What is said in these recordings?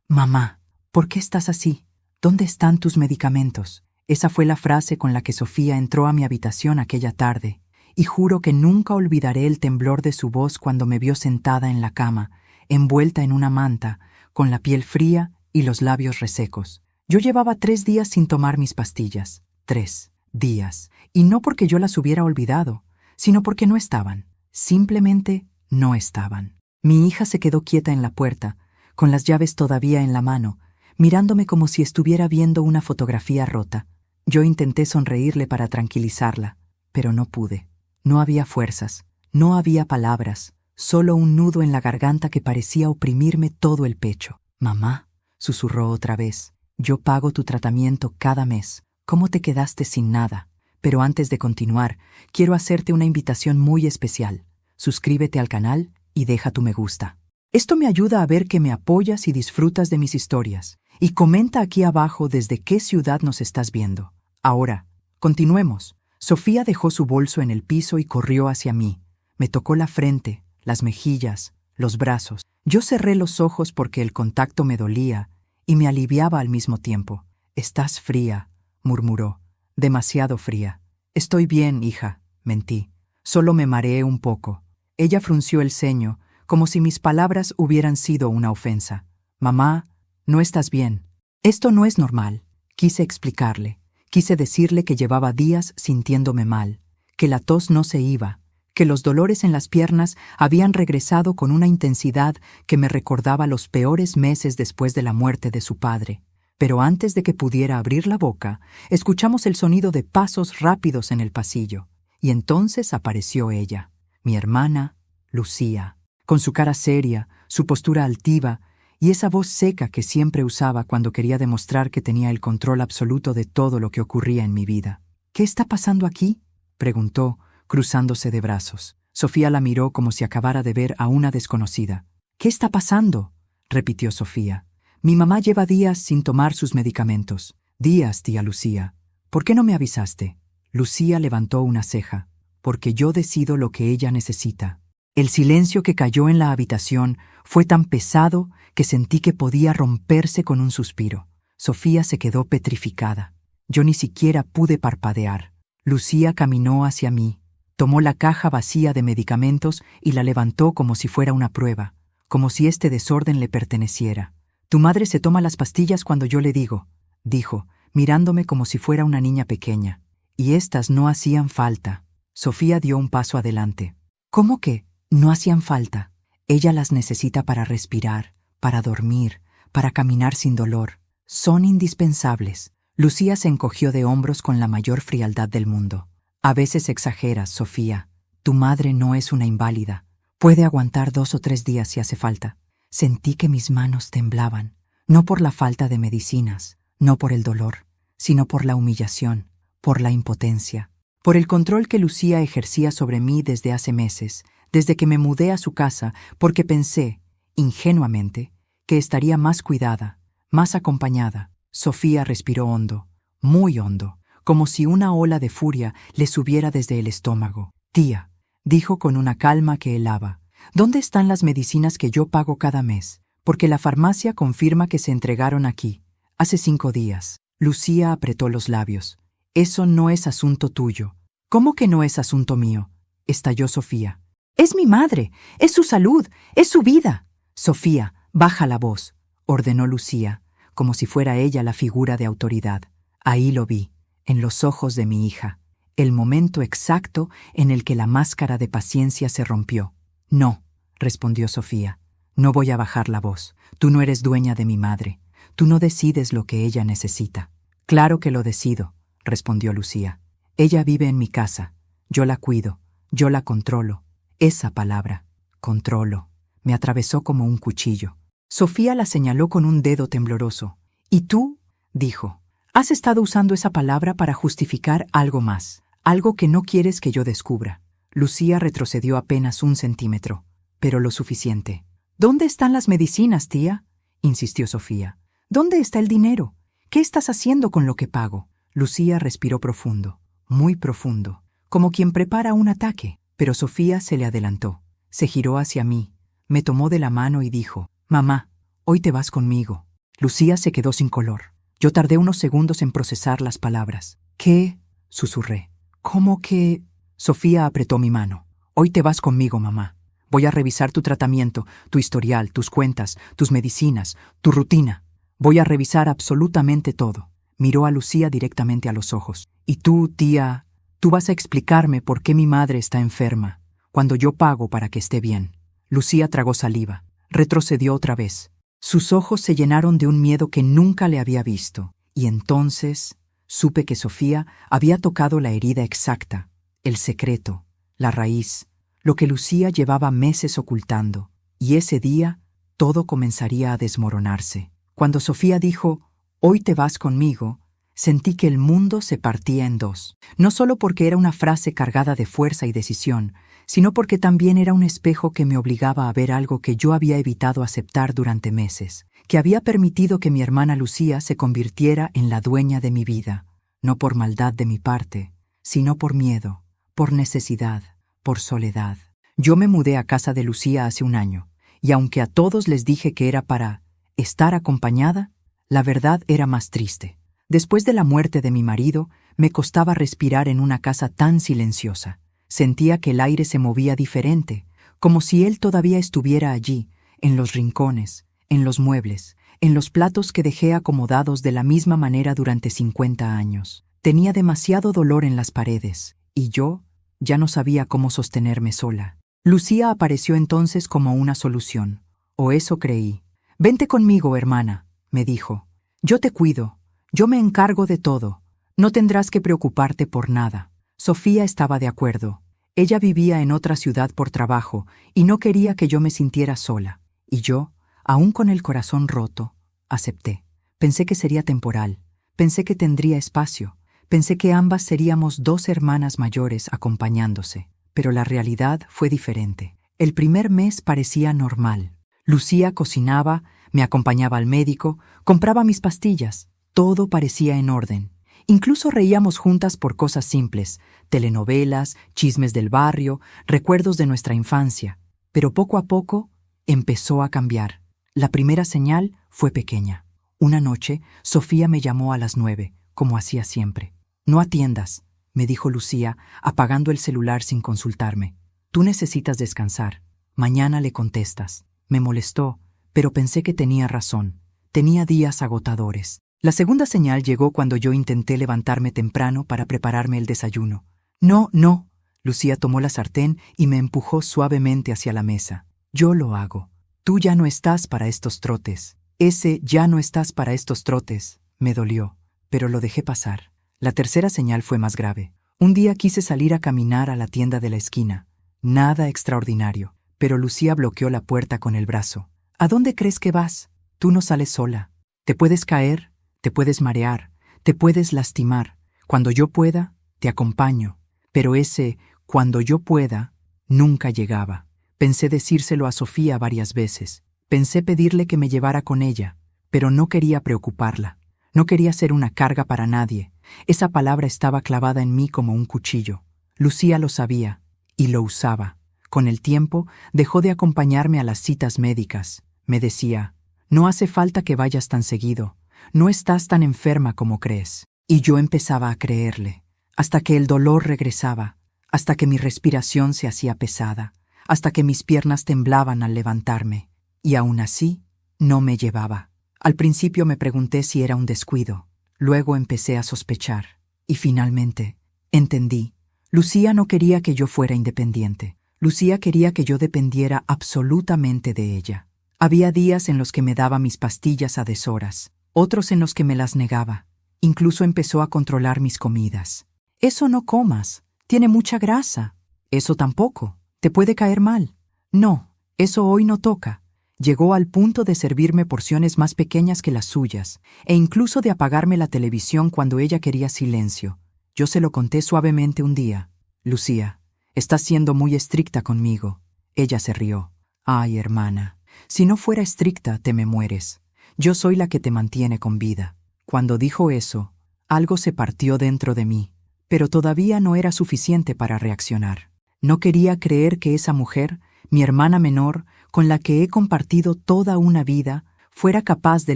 Mamá, ¿por qué estás así? ¿Dónde están tus medicamentos? Esa fue la frase con la que Sofía entró a mi habitación aquella tarde, y juro que nunca olvidaré el temblor de su voz cuando me vio sentada en la cama, envuelta en una manta, con la piel fría y los labios resecos. Yo llevaba 3 días sin tomar mis pastillas. 3 días. Y no porque yo las hubiera olvidado, sino porque no estaban. Simplemente no estaban. Mi hija se quedó quieta en la puerta, con las llaves todavía en la mano, mirándome como si estuviera viendo una fotografía rota. Yo intenté sonreírle para tranquilizarla, pero no pude. No había fuerzas, no había palabras, solo un nudo en la garganta que parecía oprimirme todo el pecho. «Mamá», susurró otra vez, «yo pago tu tratamiento cada mes. ¿Cómo te quedaste sin nada? Pero antes de continuar, quiero hacerte una invitación muy especial. Suscríbete al canal y deja tu me gusta. Esto me ayuda a ver que me apoyas y disfrutas de mis historias. Y comenta aquí abajo desde qué ciudad nos estás viendo. Ahora, continuemos». Sofía dejó su bolso en el piso y corrió hacia mí. Me tocó la frente, las mejillas, los brazos. Yo cerré los ojos porque el contacto me dolía y me aliviaba al mismo tiempo. «Estás fría», murmuró. «Demasiado fría». «Estoy bien, hija», mentí. «Solo me mareé un poco». Ella frunció el ceño, como si mis palabras hubieran sido una ofensa. «Mamá, no estás bien». «Esto no es normal», quise explicarle. Quise decirle que llevaba días sintiéndome mal, que la tos no se iba, que los dolores en las piernas habían regresado con una intensidad que me recordaba los peores meses después de la muerte de su padre. Pero antes de que pudiera abrir la boca, escuchamos el sonido de pasos rápidos en el pasillo. Y entonces apareció ella, mi hermana, Lucía, con su cara seria, su postura altiva y esa voz seca que siempre usaba cuando quería demostrar que tenía el control absoluto de todo lo que ocurría en mi vida. «¿Qué está pasando aquí?», preguntó, cruzándose de brazos. Sofía la miró como si acabara de ver a una desconocida. «¿Qué está pasando?», repitió Sofía. «Mi mamá lleva días sin tomar sus medicamentos». «Días, tía Lucía. ¿Por qué no me avisaste?». Lucía levantó una ceja. «Porque yo decido lo que ella necesita». El silencio que cayó en la habitación fue tan pesado que sentí que podía romperse con un suspiro. Sofía se quedó petrificada. Yo ni siquiera pude parpadear. Lucía caminó hacia mí, tomó la caja vacía de medicamentos y la levantó como si fuera una prueba, como si este desorden le perteneciera. «Tu madre se toma las pastillas cuando yo le digo», dijo, mirándome como si fuera una niña pequeña. «Y estas no hacían falta». Sofía dio un paso adelante. «¿Cómo que no hacían falta? Ella las necesita para respirar, para dormir, para caminar sin dolor. Son indispensables». Lucía se encogió de hombros con la mayor frialdad del mundo. «A veces exageras, Sofía. Tu madre no es una inválida. Puede aguantar 2 o 3 días si hace falta». Sentí que mis manos temblaban, no por la falta de medicinas, no por el dolor, sino por la humillación, por la impotencia, por el control que Lucía ejercía sobre mí desde hace meses, desde que me mudé a su casa, porque pensé, ingenuamente, que estaría más cuidada, más acompañada. Sofía respiró hondo, muy hondo, como si una ola de furia le subiera desde el estómago. «Tía», dijo con una calma que helaba, «¿dónde están las medicinas que yo pago cada mes? Porque la farmacia confirma que se entregaron aquí, hace 5 días». Lucía apretó los labios. «Eso no es asunto tuyo». «¿Cómo que no es asunto mío?», estalló Sofía. «Es mi madre, es su salud, es su vida». «Sofía, baja la voz», ordenó Lucía, como si fuera ella la figura de autoridad. Ahí lo vi, en los ojos de mi hija, el momento exacto en el que la máscara de paciencia se rompió. «No», respondió Sofía, «no voy a bajar la voz. Tú no eres dueña de mi madre. Tú no decides lo que ella necesita». «Claro que lo decido», respondió Lucía. «Ella vive en mi casa. Yo la cuido. Yo la controlo». Esa palabra, controlo, me atravesó como un cuchillo. Sofía la señaló con un dedo tembloroso. «¿Y tú?», dijo. «Has estado usando esa palabra para justificar algo más, algo que no quieres que yo descubra». Lucía retrocedió apenas 1 centímetro, pero lo suficiente. «¿Dónde están las medicinas, tía?», insistió Sofía. «¿Dónde está el dinero? ¿Qué estás haciendo con lo que pago?». Lucía respiró profundo, muy profundo, como quien prepara un ataque, pero Sofía se le adelantó. Se giró hacia mí, me tomó de la mano y dijo: «Mamá, hoy te vas conmigo». Lucía se quedó sin color. Yo tardé unos segundos en procesar las palabras. ¿Qué? Susurré. ¿Cómo que? Sofía apretó mi mano. Hoy te vas conmigo, mamá. Voy a revisar tu tratamiento, tu historial, tus cuentas, tus medicinas, tu rutina. Voy a revisar absolutamente todo. Miró a Lucía directamente a los ojos. Y tú, tía, tú vas a explicarme por qué mi madre está enferma, cuando yo pago para que esté bien. Lucía tragó saliva. Retrocedió otra vez. Sus ojos se llenaron de un miedo que nunca le había visto. Y entonces supe que Sofía había tocado la herida exacta, el secreto, la raíz, lo que Lucía llevaba meses ocultando. Y ese día todo comenzaría a desmoronarse. Cuando Sofía dijo, «Hoy te vas conmigo», sentí que el mundo se partía en dos. No solo porque era una frase cargada de fuerza y decisión, sino porque también era un espejo que me obligaba a ver algo que yo había evitado aceptar durante meses, que había permitido que mi hermana Lucía se convirtiera en la dueña de mi vida, no por maldad de mi parte, sino por miedo, por necesidad, por soledad. Yo me mudé a casa de Lucía hace un año, y aunque a todos les dije que era para estar acompañada, la verdad era más triste. Después de la muerte de mi marido, me costaba respirar en una casa tan silenciosa. Sentía que el aire se movía diferente, como si él todavía estuviera allí, en los rincones, en los muebles, en los platos que dejé acomodados de la misma manera durante 50 años. Tenía demasiado dolor en las paredes, y yo ya no sabía cómo sostenerme sola. Lucía apareció entonces como una solución, o eso creí. «Vente conmigo, hermana», me dijo. «Yo te cuido, yo me encargo de todo, no tendrás que preocuparte por nada». Sofía estaba de acuerdo. Ella vivía en otra ciudad por trabajo y no quería que yo me sintiera sola. Y yo, aún con el corazón roto, acepté. Pensé que sería temporal, pensé que tendría espacio, pensé que ambas seríamos dos hermanas mayores acompañándose. Pero la realidad fue diferente. El primer mes parecía normal. Lucía cocinaba, me acompañaba al médico, compraba mis pastillas. Todo parecía en orden. Incluso reíamos juntas por cosas simples, telenovelas, chismes del barrio, recuerdos de nuestra infancia. Pero poco a poco empezó a cambiar. La primera señal fue pequeña. Una noche, Sofía me llamó a las 9, como hacía siempre. «No atiendas», me dijo Lucía, apagando el celular sin consultarme. «Tú necesitas descansar. Mañana le contestas». Me molestó, pero pensé que tenía razón. Tenía días agotadores. La segunda señal llegó cuando yo intenté levantarme temprano para prepararme el desayuno. «No, no». Lucía tomó la sartén y me empujó suavemente hacia la mesa. «Yo lo hago. Tú ya no estás para estos trotes». Ese «ya no estás para estos trotes» me dolió, pero lo dejé pasar. La tercera señal fue más grave. Un día quise salir a caminar a la tienda de la esquina. Nada extraordinario, pero Lucía bloqueó la puerta con el brazo. «¿A dónde crees que vas? Tú no sales sola. Te puedes caer, te puedes marear, te puedes lastimar. Cuando yo pueda, te acompaño». Pero ese «cuando yo pueda» nunca llegaba. Pensé decírselo a Sofía varias veces. Pensé pedirle que me llevara con ella, pero no quería preocuparla. No quería ser una carga para nadie. Esa palabra estaba clavada en mí como un cuchillo. Lucía lo sabía y lo usaba. Con el tiempo, dejó de acompañarme a las citas médicas. Me decía, «No hace falta que vayas tan seguido. No estás tan enferma como crees». Y yo empezaba a creerle, hasta que el dolor regresaba, hasta que mi respiración se hacía pesada, hasta que mis piernas temblaban al levantarme. Y aún así, no me llevaba. Al principio me pregunté si era un descuido. Luego empecé a sospechar. Y finalmente, entendí. Lucía no quería que yo fuera independiente. Lucía quería que yo dependiera absolutamente de ella. Había días en los que me daba mis pastillas a deshoras, otros en los que me las negaba. Incluso empezó a controlar mis comidas. «Eso no comas, tiene mucha grasa». «Eso tampoco, te puede caer mal». «No, eso hoy no toca». Llegó al punto de servirme porciones más pequeñas que las suyas, e incluso de apagarme la televisión cuando ella quería silencio. Yo se lo conté suavemente un día. «Lucía, estás siendo muy estricta conmigo». Ella se rió. «Ay, hermana, si no fuera estricta, te me mueres. Yo soy la que te mantiene con vida». Cuando dijo eso, algo se partió dentro de mí, pero todavía no era suficiente para reaccionar. No quería creer que esa mujer, mi hermana menor, con la que he compartido toda una vida, fuera capaz de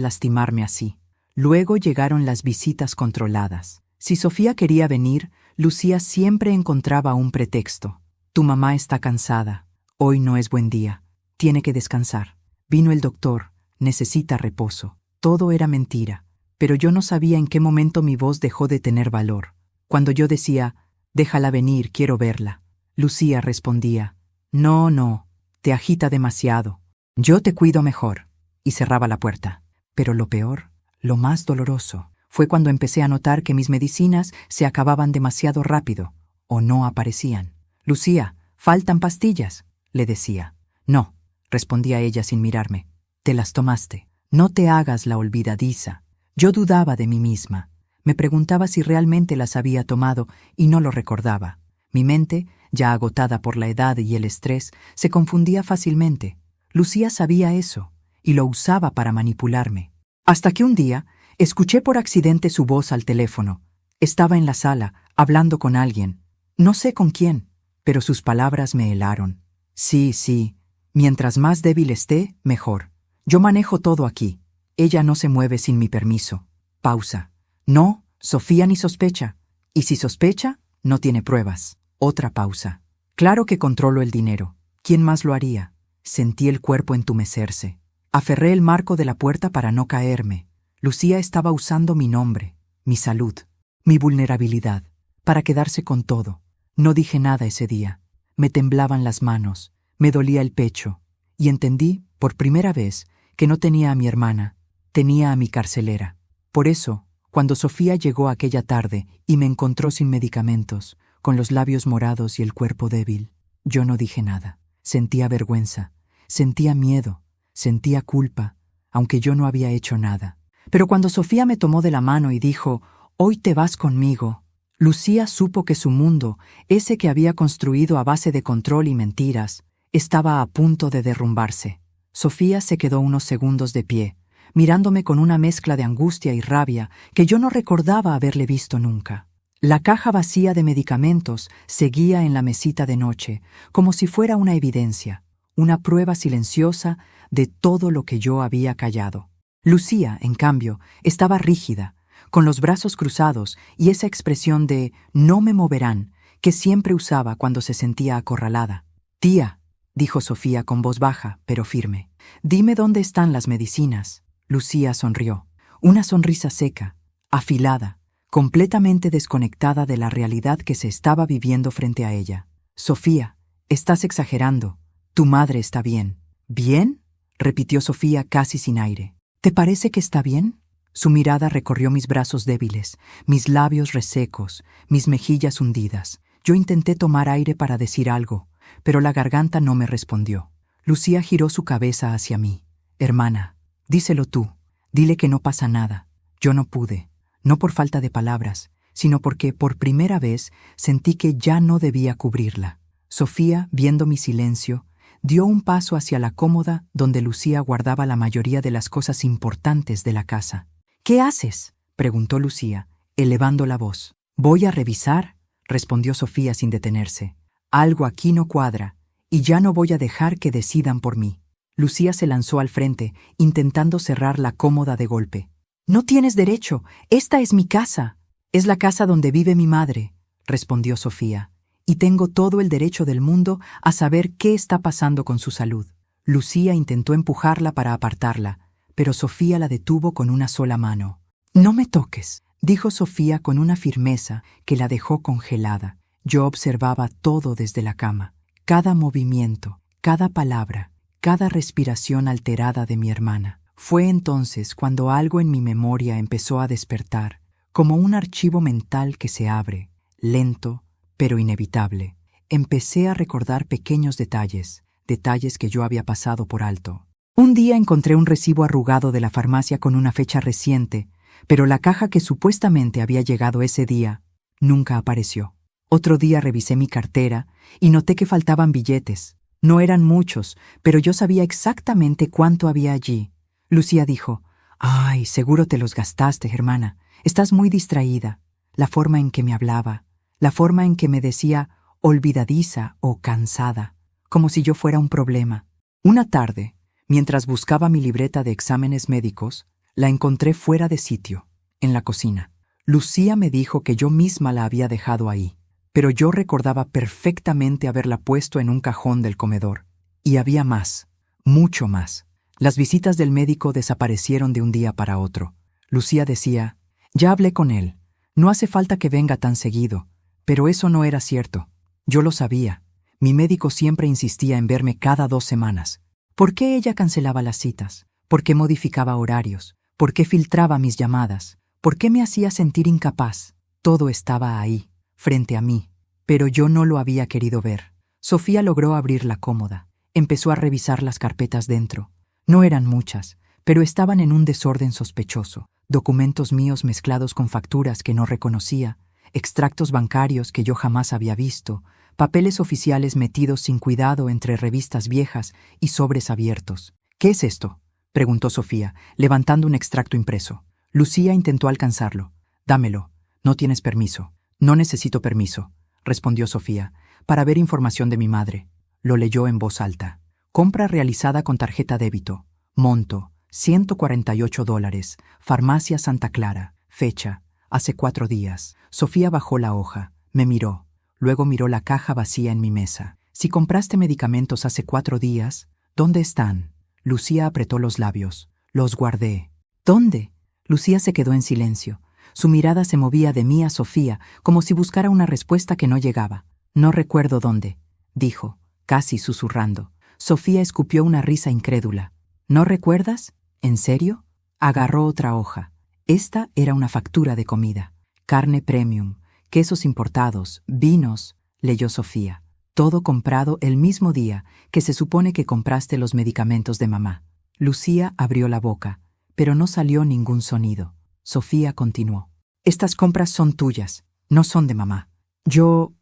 lastimarme así. Luego llegaron las visitas controladas. Si Sofía quería venir, Lucía siempre encontraba un pretexto. Tu mamá está cansada. Hoy no es buen día. Tiene que descansar. Vino el doctor. Necesita reposo. Todo era mentira. Pero yo no sabía en qué momento mi voz dejó de tener valor. Cuando yo decía, déjala venir, quiero verla, Lucía respondía, no, te agita demasiado. Yo te cuido mejor. Y cerraba la puerta. Pero lo peor, lo más doloroso, fue cuando empecé a notar que mis medicinas se acababan demasiado rápido, o no aparecían. Lucía, faltan pastillas, le decía. No, respondía ella sin mirarme. Te las tomaste. No te hagas la olvidadiza. Yo dudaba de mí misma. Me preguntaba si realmente las había tomado y no lo recordaba. Mi mente, ya agotada por la edad y el estrés, se confundía fácilmente. Lucía sabía eso y lo usaba para manipularme. Hasta que un día escuché por accidente su voz al teléfono. Estaba en la sala, hablando con alguien. No sé con quién, pero sus palabras me helaron. Sí, mientras más débil esté, mejor. Yo manejo todo aquí. Ella no se mueve sin mi permiso. Pausa. No, Sofía ni sospecha. Y si sospecha, no tiene pruebas. Otra pausa. Claro que controlo el dinero. ¿Quién más lo haría? Sentí el cuerpo entumecerse. Aferré el marco de la puerta para no caerme. Lucía estaba usando mi nombre, mi salud, mi vulnerabilidad, para quedarse con todo. No dije nada ese día. Me temblaban las manos, me dolía el pecho, y entendí, por primera vez, que no tenía a mi hermana, tenía a mi carcelera. Por eso, cuando Sofía llegó aquella tarde y me encontró sin medicamentos, con los labios morados y el cuerpo débil, yo no dije nada. Sentía vergüenza, sentía miedo, sentía culpa, aunque yo no había hecho nada. Pero cuando Sofía me tomó de la mano y dijo, «Hoy te vas conmigo», Lucía supo que su mundo, ese que había construido a base de control y mentiras, estaba a punto de derrumbarse. Sofía se quedó unos segundos de pie, mirándome con una mezcla de angustia y rabia que yo no recordaba haberle visto nunca. La caja vacía de medicamentos seguía en la mesita de noche, como si fuera una evidencia, una prueba silenciosa de todo lo que yo había callado. Lucía, en cambio, estaba rígida, con los brazos cruzados y esa expresión de «no me moverán» que siempre usaba cuando se sentía acorralada. «Tía», dijo Sofía con voz baja, pero firme, «dime dónde están las medicinas». Lucía sonrió, una sonrisa seca, afilada, completamente desconectada de la realidad que se estaba viviendo frente a ella. «Sofía, estás exagerando. Tu madre está bien». «¿Bien?», repitió Sofía casi sin aire. «¿Te parece que está bien?». Su mirada recorrió mis brazos débiles, mis labios resecos, mis mejillas hundidas. Yo intenté tomar aire para decir algo, pero la garganta no me respondió. Lucía giró su cabeza hacia mí. «Hermana, díselo tú. Dile que no pasa nada». Yo no pude. No por falta de palabras, sino porque por primera vez sentí que ya no debía cubrirla. Sofía, viendo mi silencio, dio un paso hacia la cómoda donde Lucía guardaba la mayoría de las cosas importantes de la casa. «¿Qué haces?», preguntó Lucía, elevando la voz. «Voy a revisar», respondió Sofía sin detenerse. «Algo aquí no cuadra, y ya no voy a dejar que decidan por mí». Lucía se lanzó al frente, intentando cerrar la cómoda de golpe. «No tienes derecho. Esta es mi casa». «Es la casa donde vive mi madre», respondió Sofía, «y tengo todo el derecho del mundo a saber qué está pasando con su salud». Lucía intentó empujarla para apartarla, pero Sofía la detuvo con una sola mano. «No me toques», dijo Sofía con una firmeza que la dejó congelada. Yo observaba todo desde la cama, cada movimiento, cada palabra, cada respiración alterada de mi hermana. Fue entonces cuando algo en mi memoria empezó a despertar, como un archivo mental que se abre, lento, pero inevitable. Empecé a recordar pequeños detalles, detalles que yo había pasado por alto. Un día encontré un recibo arrugado de la farmacia con una fecha reciente, pero la caja que supuestamente había llegado ese día nunca apareció. Otro día revisé mi cartera y noté que faltaban billetes. No eran muchos, pero yo sabía exactamente cuánto había allí. Lucía dijo, «Ay, seguro te los gastaste, hermana. Estás muy distraída». La forma en que me hablaba, la forma en que me decía olvidadiza o cansada, como si yo fuera un problema. Una tarde, Mientras buscaba mi libreta de exámenes médicos, la encontré fuera de sitio, en la cocina. Lucía me dijo que yo misma la había dejado ahí, pero yo recordaba perfectamente haberla puesto en un cajón del comedor. Y había más, mucho más. Las visitas del médico desaparecieron de un día para otro. Lucía decía, ya hablé con él, no hace falta que venga tan seguido, pero eso no era cierto. Yo lo sabía. Mi médico siempre insistía en verme cada 2 semanas. ¿Por qué ella cancelaba las citas? ¿Por qué modificaba horarios? ¿Por qué filtraba mis llamadas? ¿Por qué me hacía sentir incapaz? Todo estaba ahí, frente a mí, pero yo no lo había querido ver. Sofía logró abrir la cómoda. Empezó a revisar las carpetas dentro. No eran muchas, pero estaban en un desorden sospechoso. Documentos míos mezclados con facturas que no reconocía, extractos bancarios que yo jamás había visto, papeles oficiales metidos sin cuidado entre revistas viejas y sobres abiertos. ¿Qué es esto?, preguntó Sofía, levantando un extracto impreso. Lucía intentó alcanzarlo. Dámelo. No tienes permiso. No necesito permiso, respondió Sofía, para ver información de mi madre. Lo leyó en voz alta. Compra realizada con tarjeta débito. Monto, $148. Farmacia Santa Clara. Fecha, hace 4 días. Sofía bajó la hoja. Me miró. Luego miró la caja vacía en mi mesa. Si compraste medicamentos hace 4 días, ¿dónde están? Lucía apretó los labios. Los guardé. ¿Dónde? Lucía se quedó en silencio. Su mirada se movía de mí a Sofía, como si buscara una respuesta que no llegaba. No recuerdo dónde, dijo, casi susurrando. Sofía escupió una risa incrédula. ¿No recuerdas? ¿En serio? Agarró otra hoja. Esta era una factura de comida. Carne premium, quesos importados, vinos, leyó Sofía. Todo comprado el mismo día que se supone que compraste los medicamentos de mamá. Lucía abrió la boca, pero no salió ningún sonido. Sofía continuó. Estas compras son tuyas, no son de mamá. Yo,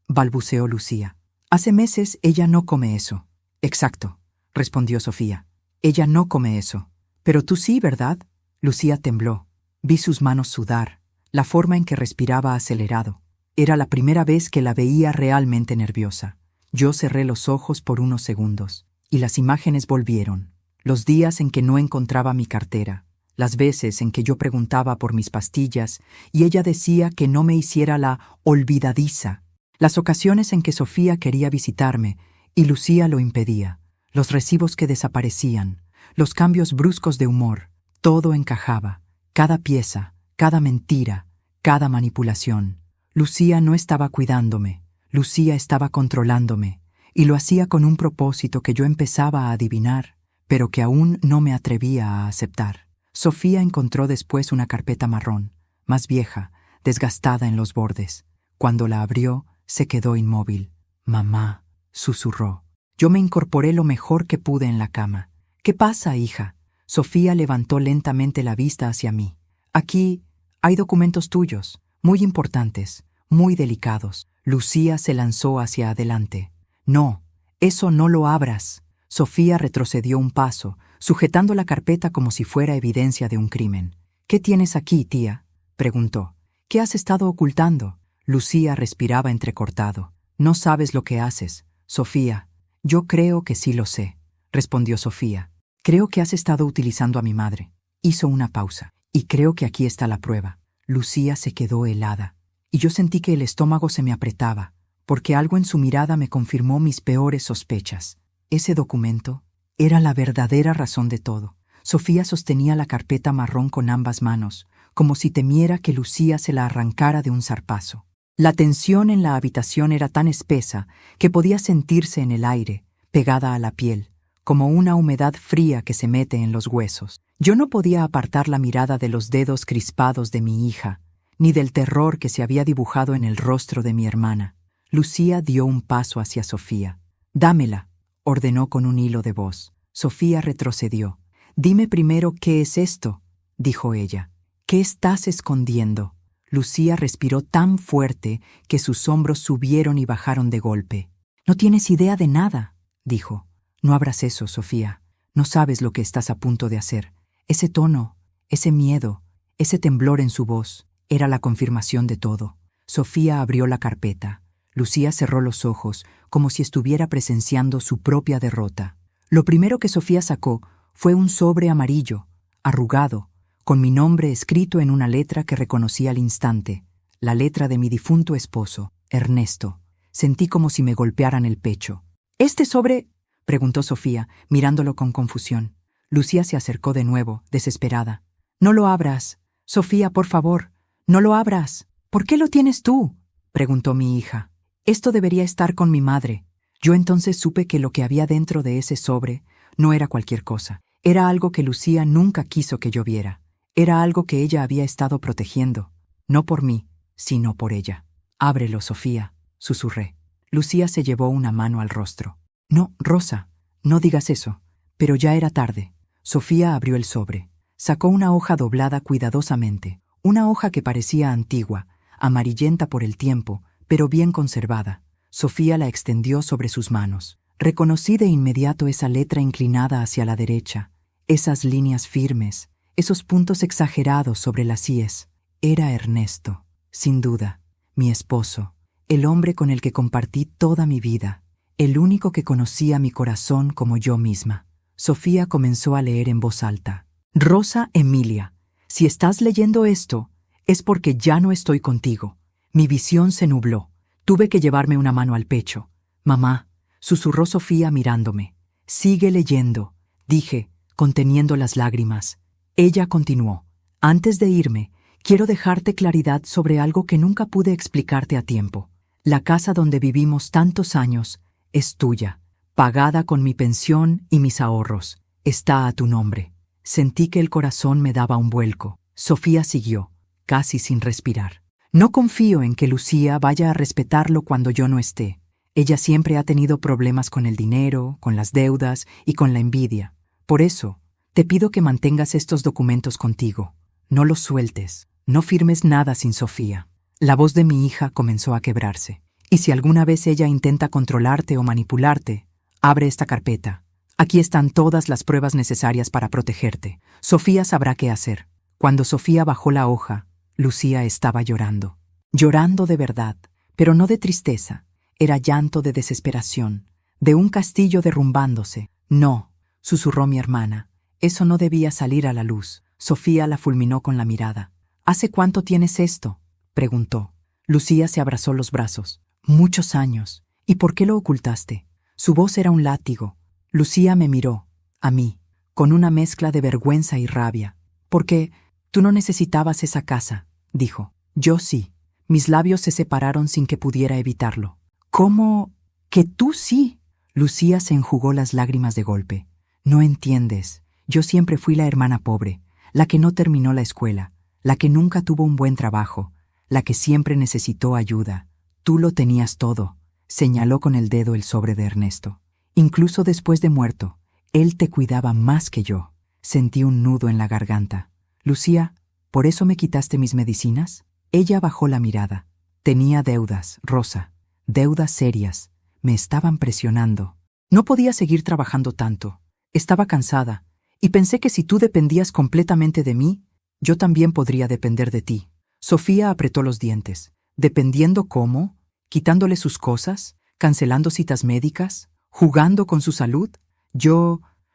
balbuceó Lucía. Hace meses ella no come eso. Exacto, respondió Sofía. Ella no come eso. Pero tú sí, ¿verdad? Lucía tembló. Vi sus manos sudar, la forma en que respiraba acelerado. Era la primera vez que la veía realmente nerviosa. Yo cerré los ojos por unos segundos, y las imágenes volvieron. Los días en que no encontraba mi cartera, las veces en que yo preguntaba por mis pastillas y ella decía que no me hiciera la olvidadiza, las ocasiones en que Sofía quería visitarme y Lucía lo impedía, los recibos que desaparecían, los cambios bruscos de humor, todo encajaba, cada pieza, cada mentira, cada manipulación. Lucía no estaba cuidándome, Lucía estaba controlándome, y lo hacía con un propósito que yo empezaba a adivinar, pero que aún no me atrevía a aceptar. Sofía encontró después una carpeta marrón, más vieja, desgastada en los bordes. Cuando la abrió, se quedó inmóvil. «Mamá», susurró. Yo me incorporé lo mejor que pude en la cama. «¿Qué pasa, hija?» Sofía levantó lentamente la vista hacia mí. «Aquí hay documentos tuyos, muy importantes, muy delicados». Lucía se lanzó hacia adelante. «No, eso no lo abras». Sofía retrocedió un paso, sujetando la carpeta como si fuera evidencia de un crimen. «¿Qué tienes aquí, tía?», preguntó. «¿Qué has estado ocultando?» Lucía respiraba entrecortado. «No sabes lo que haces, Sofía». «Yo creo que sí lo sé», respondió Sofía. «Creo que has estado utilizando a mi madre». Hizo una pausa. «Y creo que aquí está la prueba». Lucía se quedó helada, y yo sentí que el estómago se me apretaba, porque algo en su mirada me confirmó mis peores sospechas. Ese documento era la verdadera razón de todo. Sofía sostenía la carpeta marrón con ambas manos, como si temiera que Lucía se la arrancara de un zarpazo. La tensión en la habitación era tan espesa que podía sentirse en el aire, pegada a la piel, como una humedad fría que se mete en los huesos. Yo no podía apartar la mirada de los dedos crispados de mi hija, ni del terror que se había dibujado en el rostro de mi hermana. Lucía dio un paso hacia Sofía. «Dámela», ordenó con un hilo de voz. Sofía retrocedió. «Dime primero qué es esto», dijo ella. «¿Qué estás escondiendo?» Lucía respiró tan fuerte que sus hombros subieron y bajaron de golpe. «No tienes idea de nada», dijo. «No abras eso, Sofía. No sabes lo que estás a punto de hacer». Ese tono, ese miedo, ese temblor en su voz, era la confirmación de todo. Sofía abrió la carpeta. Lucía cerró los ojos, como si estuviera presenciando su propia derrota. Lo primero que Sofía sacó fue un sobre amarillo, arrugado, con mi nombre escrito en una letra que reconocí al instante, la letra de mi difunto esposo, Ernesto. Sentí como si me golpearan el pecho. «¿Este sobre?», preguntó Sofía, mirándolo con confusión. Lucía se acercó de nuevo, desesperada. «No lo abras. Sofía, por favor, no lo abras». «¿Por qué lo tienes tú?», preguntó mi hija. «Esto debería estar con mi madre». Yo entonces supe que lo que había dentro de ese sobre no era cualquier cosa. Era algo que Lucía nunca quiso que yo viera. Era algo que ella había estado protegiendo, no por mí, sino por ella. «Ábrelo, Sofía», susurré. Lucía se llevó una mano al rostro. «No, Rosa, no digas eso». Pero ya era tarde. Sofía abrió el sobre. Sacó una hoja doblada cuidadosamente, una hoja que parecía antigua, amarillenta por el tiempo, pero bien conservada. Sofía la extendió sobre sus manos. Reconocí de inmediato esa letra inclinada hacia la derecha, esas líneas firmes, esos puntos exagerados sobre las íes. Era Ernesto, sin duda, mi esposo, el hombre con el que compartí toda mi vida, el único que conocía mi corazón como yo misma. Sofía comenzó a leer en voz alta. «Rosa Emilia, si estás leyendo esto, es porque ya no estoy contigo. Mi visión se nubló. Tuve que llevarme una mano al pecho. Mamá», susurró Sofía mirándome. «Sigue leyendo», dije, conteniendo las lágrimas. Ella continuó. «Antes de irme, quiero dejarte claridad sobre algo que nunca pude explicarte a tiempo. La casa donde vivimos tantos años es tuya, pagada con mi pensión y mis ahorros. Está a tu nombre». Sentí que el corazón me daba un vuelco. Sofía siguió, casi sin respirar. «No confío en que Lucía vaya a respetarlo cuando yo no esté. Ella siempre ha tenido problemas con el dinero, con las deudas y con la envidia. Por eso, te pido que mantengas estos documentos contigo. No los sueltes. No firmes nada sin Sofía». La voz de mi hija comenzó a quebrarse. «Y si alguna vez ella intenta controlarte o manipularte, abre esta carpeta. Aquí están todas las pruebas necesarias para protegerte. Sofía sabrá qué hacer». Cuando Sofía bajó la hoja, Lucía estaba llorando. Llorando de verdad, pero no de tristeza. Era llanto de desesperación, de un castillo derrumbándose. «No», susurró mi hermana. «Eso no debía salir a la luz». Sofía la fulminó con la mirada. «¿Hace cuánto tienes esto?», preguntó. Lucía se abrazó los brazos. «Muchos años. ¿Y por qué lo ocultaste?». Su voz era un látigo. Lucía me miró, a mí, con una mezcla de vergüenza y rabia. «Porque tú no necesitabas esa casa», dijo. «Yo sí». Mis labios se separaron sin que pudiera evitarlo. «¿Cómo? ¿Que tú sí?». Lucía se enjugó las lágrimas de golpe. «No entiendes. Yo siempre fui la hermana pobre, la que no terminó la escuela, la que nunca tuvo un buen trabajo, la que siempre necesitó ayuda. Tú lo tenías todo», señaló con el dedo el sobre de Ernesto. «Incluso después de muerto, él te cuidaba más que yo». Sentí un nudo en la garganta. «Lucía, ¿por eso me quitaste mis medicinas?». Ella bajó la mirada. «Tenía deudas, Rosa, deudas serias. Me estaban presionando. No podía seguir trabajando tanto. Estaba cansada, y pensé que si tú dependías completamente de mí, yo también podría depender de ti». Sofía apretó los dientes. «¿Dependiendo cómo? ¿Quitándole sus cosas? ¿Cancelando citas médicas? ¿Jugando con su salud?».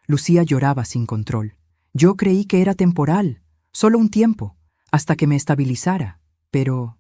Lucía lloraba sin control. «Yo creí que era temporal, solo un tiempo, hasta que me estabilizara. Pero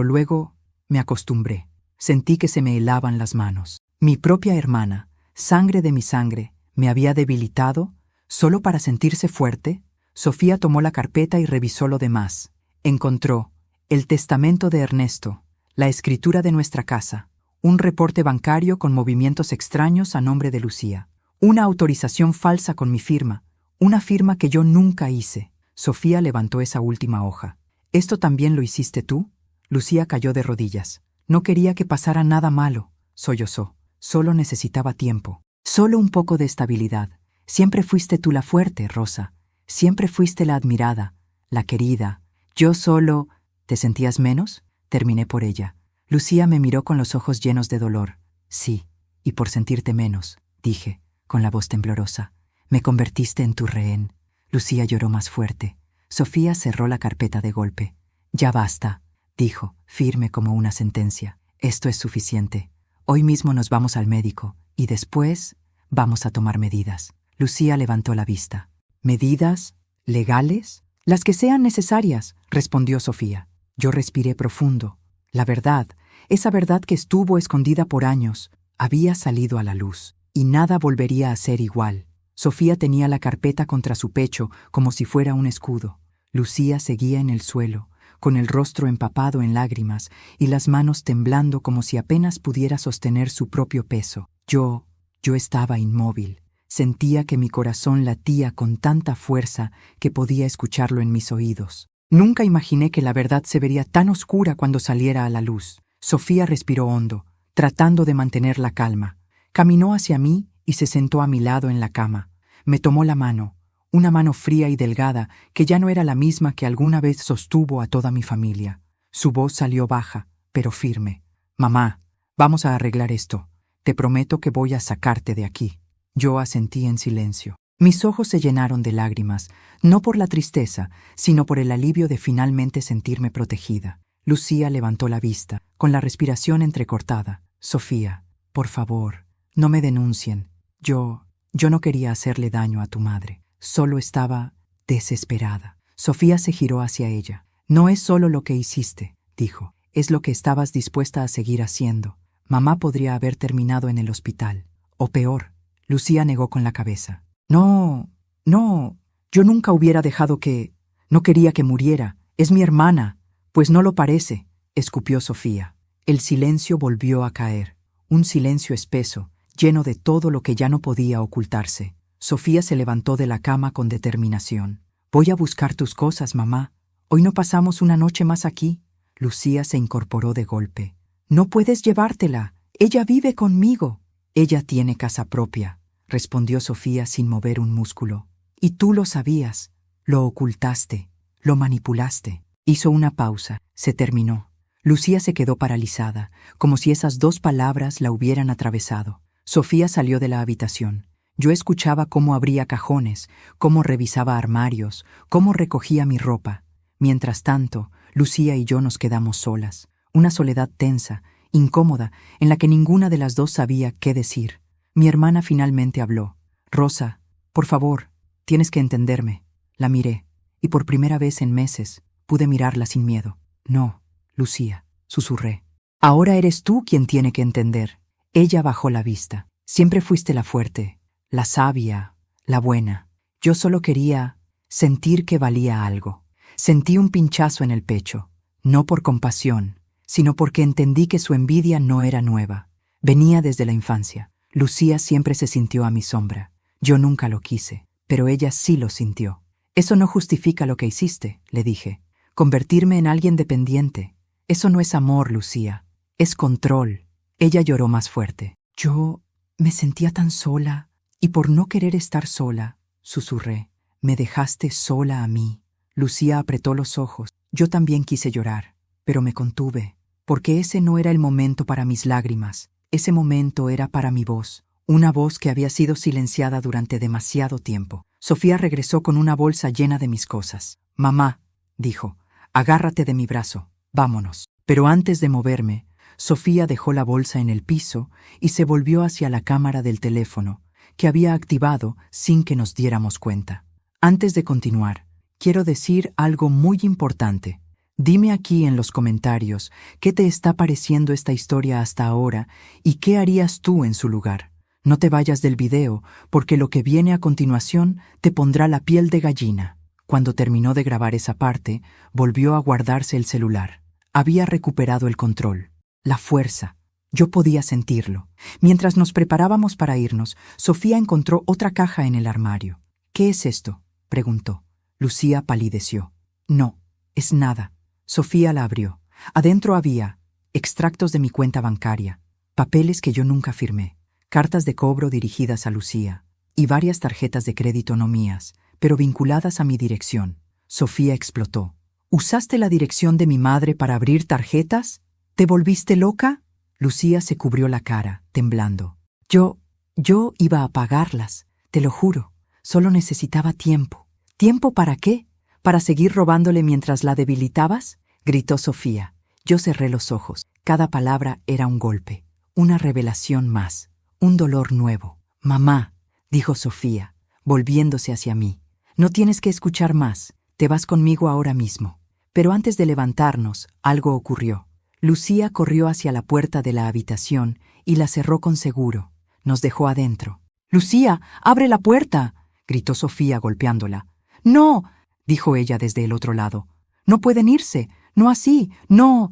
luego me acostumbré. Sentí que se me helaban las manos. Mi propia hermana, sangre de mi sangre, me había debilitado solo para sentirse fuerte». Sofía tomó la carpeta y revisó lo demás. Encontró el testamento de Ernesto, la escritura de nuestra casa, un reporte bancario con movimientos extraños a nombre de Lucía, una autorización falsa con mi firma, una firma que yo nunca hice. Sofía levantó esa última hoja. «¿Esto también lo hiciste tú?». Lucía cayó de rodillas. «No quería que pasara nada malo», sollozó. «Solo necesitaba tiempo. Solo un poco de estabilidad. Siempre fuiste tú la fuerte, Rosa. Siempre fuiste la admirada, la querida. Yo solo…». «¿Te sentías menos?», terminé por ella. Lucía me miró con los ojos llenos de dolor. «Sí, y por sentirte menos», dije, con la voz temblorosa. «Me convertiste en tu rehén». Lucía lloró más fuerte. Sofía cerró la carpeta de golpe. «Ya basta», dijo, firme como una sentencia. «Esto es suficiente. Hoy mismo nos vamos al médico, y después Vamos a tomar medidas. Lucía levantó la vista. ¿Medidas? ¿Legales? Las que sean necesarias, respondió Sofía. Yo respiré profundo. La verdad, esa verdad que estuvo escondida por años, había salido a la luz, y nada volvería a ser igual. Sofía tenía la carpeta contra su pecho como si fuera un escudo. Lucía seguía en el suelo, con el rostro empapado en lágrimas y las manos temblando como si apenas pudiera sostener su propio peso. Yo estaba inmóvil. Sentía que mi corazón latía con tanta fuerza que podía escucharlo en mis oídos. Nunca imaginé que la verdad se vería tan oscura cuando saliera a la luz. Sofía respiró hondo, tratando de mantener la calma. Caminó hacia mí y se sentó a mi lado en la cama. Me tomó la mano, una mano fría y delgada que ya no era la misma que alguna vez sostuvo a toda mi familia. Su voz salió baja, pero firme. «Mamá, vamos a arreglar esto. Te prometo que voy a sacarte de aquí». Yo asentí en silencio. Mis ojos se llenaron de lágrimas, no por la tristeza, sino por el alivio de finalmente sentirme protegida. Lucía levantó la vista, con la respiración entrecortada. «Sofía, por favor, no me denuncien. Yo no quería hacerle daño a tu madre. Solo estaba desesperada». Sofía se giró hacia ella. «No es solo lo que hiciste», dijo. «Es lo que estabas dispuesta a seguir haciendo. Mamá podría haber terminado en el hospital. O peor». Lucía negó con la cabeza. «No, yo nunca hubiera dejado que... No quería que muriera. Es mi hermana». «Pues no lo parece», escupió Sofía. El silencio volvió a caer. Un silencio espeso, lleno de todo lo que ya no podía ocultarse. Sofía se levantó de la cama con determinación. «Voy a buscar tus cosas, mamá. Hoy no pasamos una noche más aquí». Lucía se incorporó de golpe. «No puedes llevártela. Ella vive conmigo». «Ella tiene casa propia», respondió Sofía sin mover un músculo. «Y tú lo sabías. Lo ocultaste. Lo manipulaste». Hizo una pausa. Se terminó. Lucía se quedó paralizada, como si esas dos palabras la hubieran atravesado. Sofía salió de la habitación. Yo escuchaba cómo abría cajones, cómo revisaba armarios, cómo recogía mi ropa. Mientras tanto, Lucía y yo nos quedamos solas. Una soledad tensa, incómoda, en la que ninguna de las dos sabía qué decir. Mi hermana finalmente habló. «Rosa, por favor, tienes que entenderme». La miré, y por primera vez en meses pude mirarla sin miedo. «No, Lucía», susurré. «Ahora eres tú quien tiene que entender». Ella bajó la vista. «Siempre fuiste la fuerte, la sabia, la buena. Yo solo quería sentir que valía algo». Sentí un pinchazo en el pecho, no por compasión, sino porque entendí que su envidia no era nueva. Venía desde la infancia. Lucía siempre se sintió a mi sombra. Yo nunca lo quise, pero ella sí lo sintió. «Eso no justifica lo que hiciste», le dije. «Convertirme en alguien dependiente. Eso no es amor, Lucía. Es control». Ella lloró más fuerte. «Yo me sentía tan sola, y por no querer estar sola», susurré, «me dejaste sola a mí». Lucía apretó los ojos. Yo también quise llorar, pero me contuve, porque ese no era el momento para mis lágrimas. Ese momento era para mi voz, una voz que había sido silenciada durante demasiado tiempo. Sofía regresó con una bolsa llena de mis cosas. «Mamá», dijo, «agárrate de mi brazo, vámonos». Pero antes de moverme, Sofía dejó la bolsa en el piso y se volvió hacia la cámara del teléfono, que había activado sin que nos diéramos cuenta. «Antes de continuar, quiero decir algo muy importante. Dime aquí en los comentarios qué te está pareciendo esta historia hasta ahora y qué harías tú en su lugar. No te vayas del video, porque lo que viene a continuación te pondrá la piel de gallina». Cuando terminó de grabar esa parte, volvió a guardarse el celular. Había recuperado el control, la fuerza. Yo podía sentirlo. Mientras nos preparábamos para irnos, Sofía encontró otra caja en el armario. «¿Qué es esto?», preguntó. Lucía palideció. «No, es nada». Sofía la abrió. Adentro había extractos de mi cuenta bancaria, papeles que yo nunca firmé, cartas de cobro dirigidas a Lucía y varias tarjetas de crédito no mías, pero vinculadas a mi dirección. Sofía explotó. «¿Usaste la dirección de mi madre para abrir tarjetas? ¿Te volviste loca?». Lucía se cubrió la cara, temblando. Yo iba a pagarlas, te lo juro. Solo necesitaba tiempo». «¿Tiempo para qué? ¿Para seguir robándole mientras la debilitabas?», gritó Sofía. Yo cerré los ojos. Cada palabra era un golpe, una revelación más, un dolor nuevo. Mamá, dijo Sofía, volviéndose hacia mí, no tienes que escuchar más, te vas conmigo ahora mismo. Pero antes de levantarnos, algo ocurrió. Lucía corrió hacia la puerta de la habitación y la cerró con seguro. Nos dejó adentro. «¡Lucía, abre la puerta!», gritó Sofía golpeándola. «No», dijo ella desde el otro lado. «No pueden irse, no así, no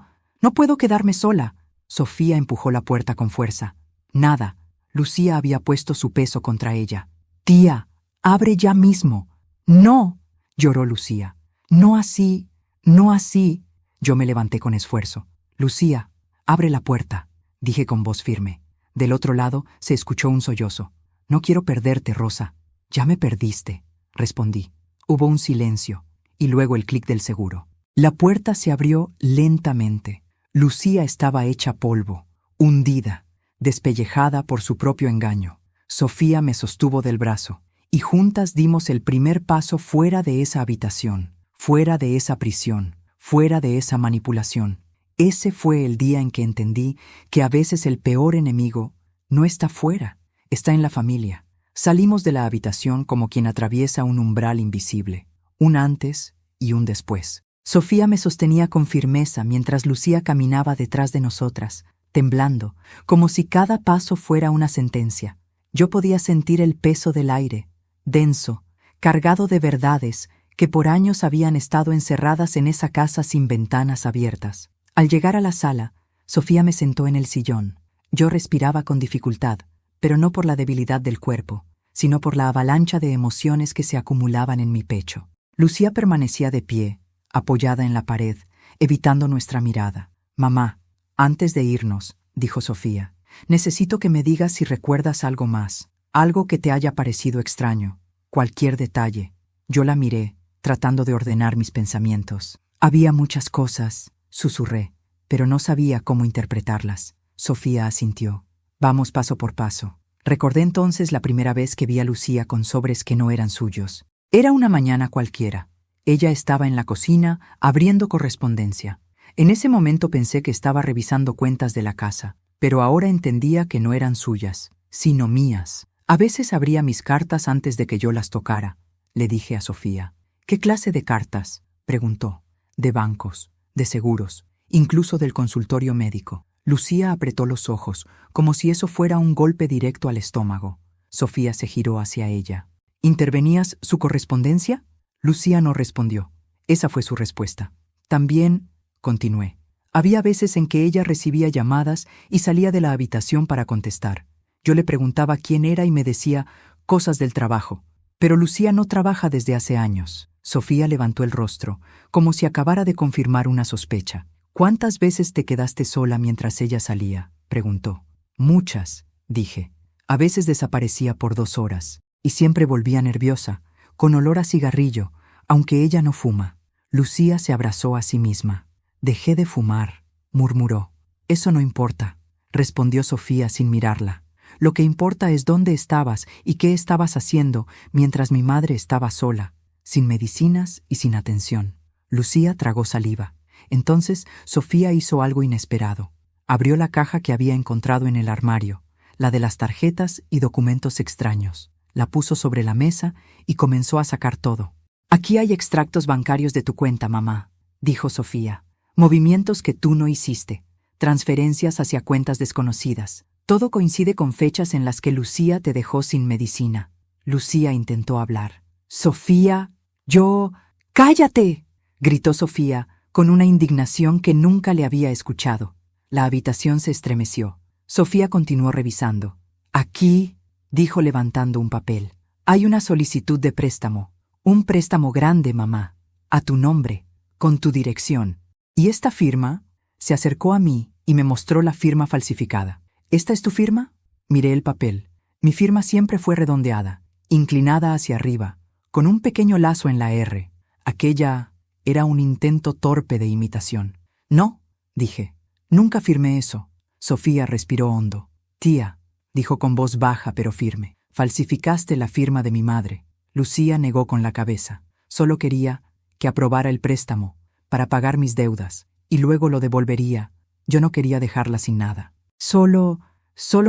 puedo quedarme sola». Sofía empujó la puerta con fuerza. Nada, Lucía había puesto su peso contra ella. «Tía, abre ya mismo». «No», lloró Lucía. «No así, no así». Yo me levanté con esfuerzo. «Lucía, abre la puerta», dije con voz firme. Del otro lado se escuchó un sollozo. «No quiero perderte, Rosa». «Ya me perdiste», respondí. Hubo un silencio, y luego el clic del seguro. La puerta se abrió lentamente. Lucía estaba hecha polvo, hundida, despellejada por su propio engaño. Sofía me sostuvo del brazo, y juntas dimos el primer paso fuera de esa habitación, fuera de esa prisión, fuera de esa manipulación. Ese fue el día en que entendí que a veces el peor enemigo no está fuera, está en la familia. Salimos de la habitación como quien atraviesa un umbral invisible, un antes y un después. Sofía me sostenía con firmeza mientras Lucía caminaba detrás de nosotras, temblando, como si cada paso fuera una sentencia. Yo podía sentir el peso del aire, denso, cargado de verdades que por años habían estado encerradas en esa casa sin ventanas abiertas. Al llegar a la sala, Sofía me sentó en el sillón. Yo respiraba con dificultad, pero no por la debilidad del cuerpo, sino por la avalancha de emociones que se acumulaban en mi pecho. Lucía permanecía de pie, apoyada en la pared, evitando nuestra mirada. «Mamá, antes de irnos», dijo Sofía, «necesito que me digas si recuerdas algo más, algo que te haya parecido extraño, cualquier detalle». Yo la miré, tratando de ordenar mis pensamientos. «Había muchas cosas», susurré, pero no sabía cómo interpretarlas. Sofía asintió. «Vamos paso por paso». Recordé entonces la primera vez que vi a Lucía con sobres que no eran suyos. Era una mañana cualquiera. Ella estaba en la cocina, abriendo correspondencia. En ese momento pensé que estaba revisando cuentas de la casa, pero ahora entendía que no eran suyas, sino mías. A veces abría mis cartas antes de que yo las tocara, le dije a Sofía. «¿Qué clase de cartas?», preguntó. «De bancos, de seguros, incluso del consultorio médico». Lucía apretó los ojos, como si eso fuera un golpe directo al estómago. Sofía se giró hacia ella. «¿Intervenías su correspondencia?». Lucía no respondió. Esa fue su respuesta. «También», continué, «había veces en que ella recibía llamadas y salía de la habitación para contestar. Yo le preguntaba quién era y me decía cosas del trabajo. Pero Lucía no trabaja desde hace años». Sofía levantó el rostro, como si acabara de confirmar una sospecha. «¿Cuántas veces te quedaste sola mientras ella salía?», preguntó. «Muchas», dije. «A veces desaparecía por 2 horas, y siempre volvía nerviosa, con olor a cigarrillo, aunque ella no fuma». Lucía se abrazó a sí misma. «Dejé de fumar», murmuró. «Eso no importa», respondió Sofía sin mirarla. «Lo que importa es dónde estabas y qué estabas haciendo mientras mi madre estaba sola, sin medicinas y sin atención». Lucía tragó saliva. Entonces Sofía hizo algo inesperado. Abrió la caja que había encontrado en el armario, la de las tarjetas y documentos extraños. La puso sobre la mesa y comenzó a sacar todo. «Aquí hay extractos bancarios de tu cuenta, mamá», dijo Sofía. «Movimientos que tú no hiciste, transferencias hacia cuentas desconocidas. Todo coincide con fechas en las que Lucía te dejó sin medicina». Lucía intentó hablar. «Sofía, yo...». «¡Cállate!», gritó Sofía, con una indignación que nunca le había escuchado. La habitación se estremeció. Sofía continuó revisando. «Aquí», dijo levantando un papel, «hay una solicitud de préstamo. Un préstamo grande, mamá. A tu nombre, con tu dirección. ¿Y esta firma?». Se acercó a mí y me mostró la firma falsificada. «¿Esta es tu firma?». Miré el papel. Mi firma siempre fue redondeada, inclinada hacia arriba, con un pequeño lazo en la R. Aquella era un intento torpe de imitación. «No», dije, «nunca firmé eso». Sofía respiró hondo. «Tía», dijo con voz baja pero firme, «falsificaste la firma de mi madre». Lucía negó con la cabeza. «Solo quería que aprobara el préstamo para pagar mis deudas, y luego lo devolvería. Yo no quería dejarla sin nada. Solo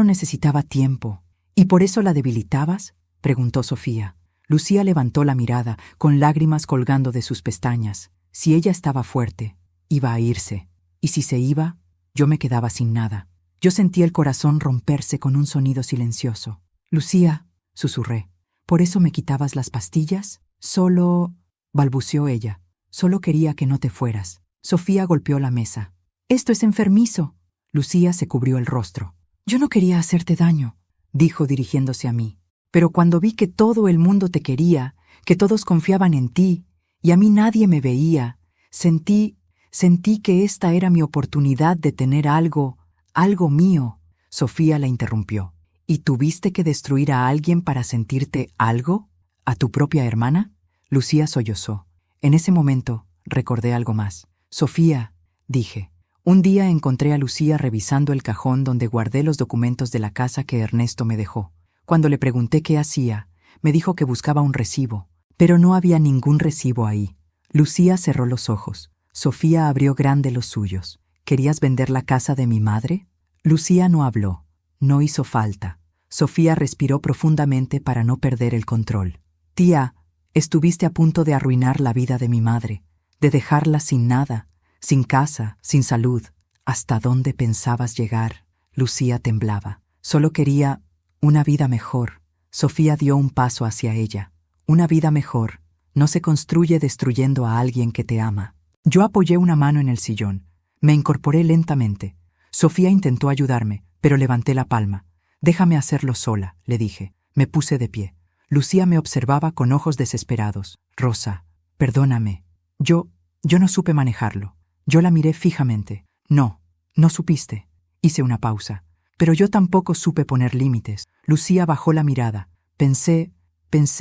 necesitaba tiempo». ¿Y por eso la debilitabas?, preguntó Sofía. Lucía levantó la mirada, con lágrimas colgando de sus pestañas. Si ella estaba fuerte, iba a irse. Y si se iba, yo me quedaba sin nada. Yo sentí el corazón romperse con un sonido silencioso. Lucía, susurré, ¿por eso me quitabas las pastillas? Solo, balbuceó ella, solo quería que no te fueras. Sofía golpeó la mesa. Esto es enfermizo. Lucía se cubrió el rostro. Yo no quería hacerte daño, dijo dirigiéndose a mí. Pero cuando vi que todo el mundo te quería, que todos confiaban en ti, y a mí nadie me veía, sentí que esta era mi oportunidad de tener algo mío. Sofía la interrumpió. ¿Y tuviste que destruir a alguien para sentirte algo? ¿A tu propia hermana? Lucía sollozó. En ese momento recordé algo más. Sofía, dije. Un día encontré a Lucía revisando el cajón donde guardé los documentos de la casa que Ernesto me dejó. Cuando le pregunté qué hacía, me dijo que buscaba un recibo, pero no había ningún recibo ahí. Lucía cerró los ojos. Sofía abrió grande los suyos. ¿Querías vender la casa de mi madre? Lucía no habló. No hizo falta. Sofía respiró profundamente para no perder el control. Tía, estuviste a punto de arruinar la vida de mi madre, de dejarla sin nada, sin casa, sin salud. ¿Hasta dónde pensabas llegar? Lucía temblaba. Solo quería una vida mejor. Sofía dio un paso hacia ella. Una vida mejor no se construye destruyendo a alguien que te ama. Yo apoyé una mano en el sillón. Me incorporé lentamente. Sofía intentó ayudarme, pero levanté la palma. Déjame hacerlo sola, le dije. Me puse de pie. Lucía me observaba con ojos desesperados. Rosa, perdóname. Yo no supe manejarlo. Yo la miré fijamente. No supiste. Hice una pausa. Pero yo tampoco supe poner límites. Lucía bajó la mirada. Pensé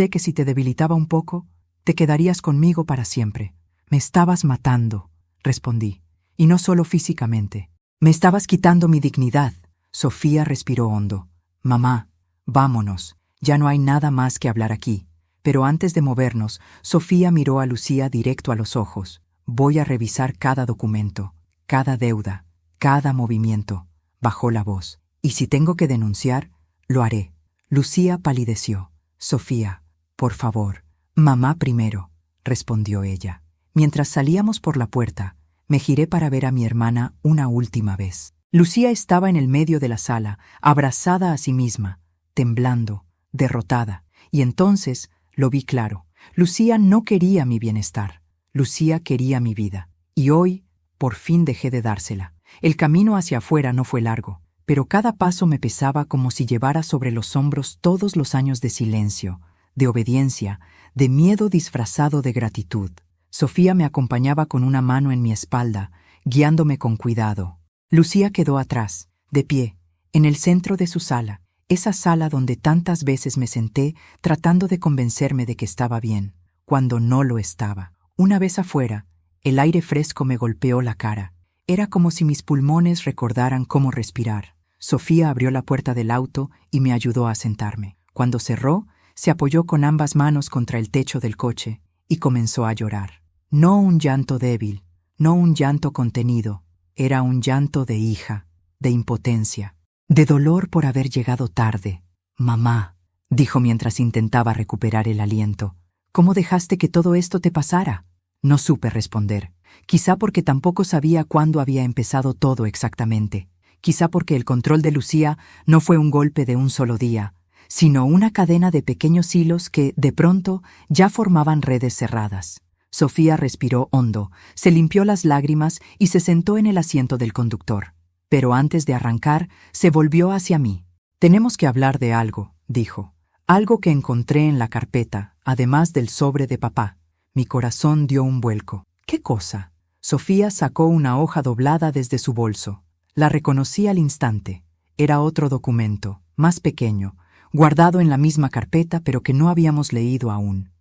que si te debilitaba un poco, te quedarías conmigo para siempre. Me estabas matando, respondí. Y no solo físicamente. Me estabas quitando mi dignidad. Sofía respiró hondo. Mamá, vámonos. Ya no hay nada más que hablar aquí. Pero antes de movernos, Sofía miró a Lucía directo a los ojos. Voy a revisar cada documento, cada deuda, cada movimiento. Bajó la voz. Y si tengo que denunciar, lo haré. Lucía palideció. Sofía, por favor. Mamá primero, respondió ella. Mientras salíamos por la puerta, me giré para ver a mi hermana una última vez. Lucía estaba en el medio de la sala, abrazada a sí misma, temblando, derrotada. Y entonces lo vi claro. Lucía no quería mi bienestar. Lucía quería mi vida. Y hoy, por fin dejé de dársela. El camino hacia afuera no fue largo, pero cada paso me pesaba como si llevara sobre los hombros todos los años de silencio, de obediencia, de miedo disfrazado de gratitud. Sofía me acompañaba con una mano en mi espalda, guiándome con cuidado. Lucía quedó atrás, de pie, en el centro de su sala, esa sala donde tantas veces me senté tratando de convencerme de que estaba bien, cuando no lo estaba. Una vez afuera, el aire fresco me golpeó la cara. Era como si mis pulmones recordaran cómo respirar. Sofía abrió la puerta del auto y me ayudó a sentarme. Cuando cerró, se apoyó con ambas manos contra el techo del coche y comenzó a llorar. No un llanto débil, no un llanto contenido, era un llanto de hija, de impotencia, de dolor por haber llegado tarde. Mamá, dijo mientras intentaba recuperar el aliento, ¿cómo dejaste que todo esto te pasara? No supe responder. Quizá porque tampoco sabía cuándo había empezado todo exactamente. Quizá porque el control de Lucía no fue un golpe de un solo día, sino una cadena de pequeños hilos que, de pronto, ya formaban redes cerradas. Sofía respiró hondo, se limpió las lágrimas y se sentó en el asiento del conductor. Pero antes de arrancar, se volvió hacia mí. «Tenemos que hablar de algo», dijo. «Algo que encontré en la carpeta, además del sobre de papá». Mi corazón dio un vuelco. «¿Qué cosa?» Sofía sacó una hoja doblada desde su bolso. La reconocí al instante. Era otro documento, más pequeño, guardado en la misma carpeta pero que no habíamos leído aún.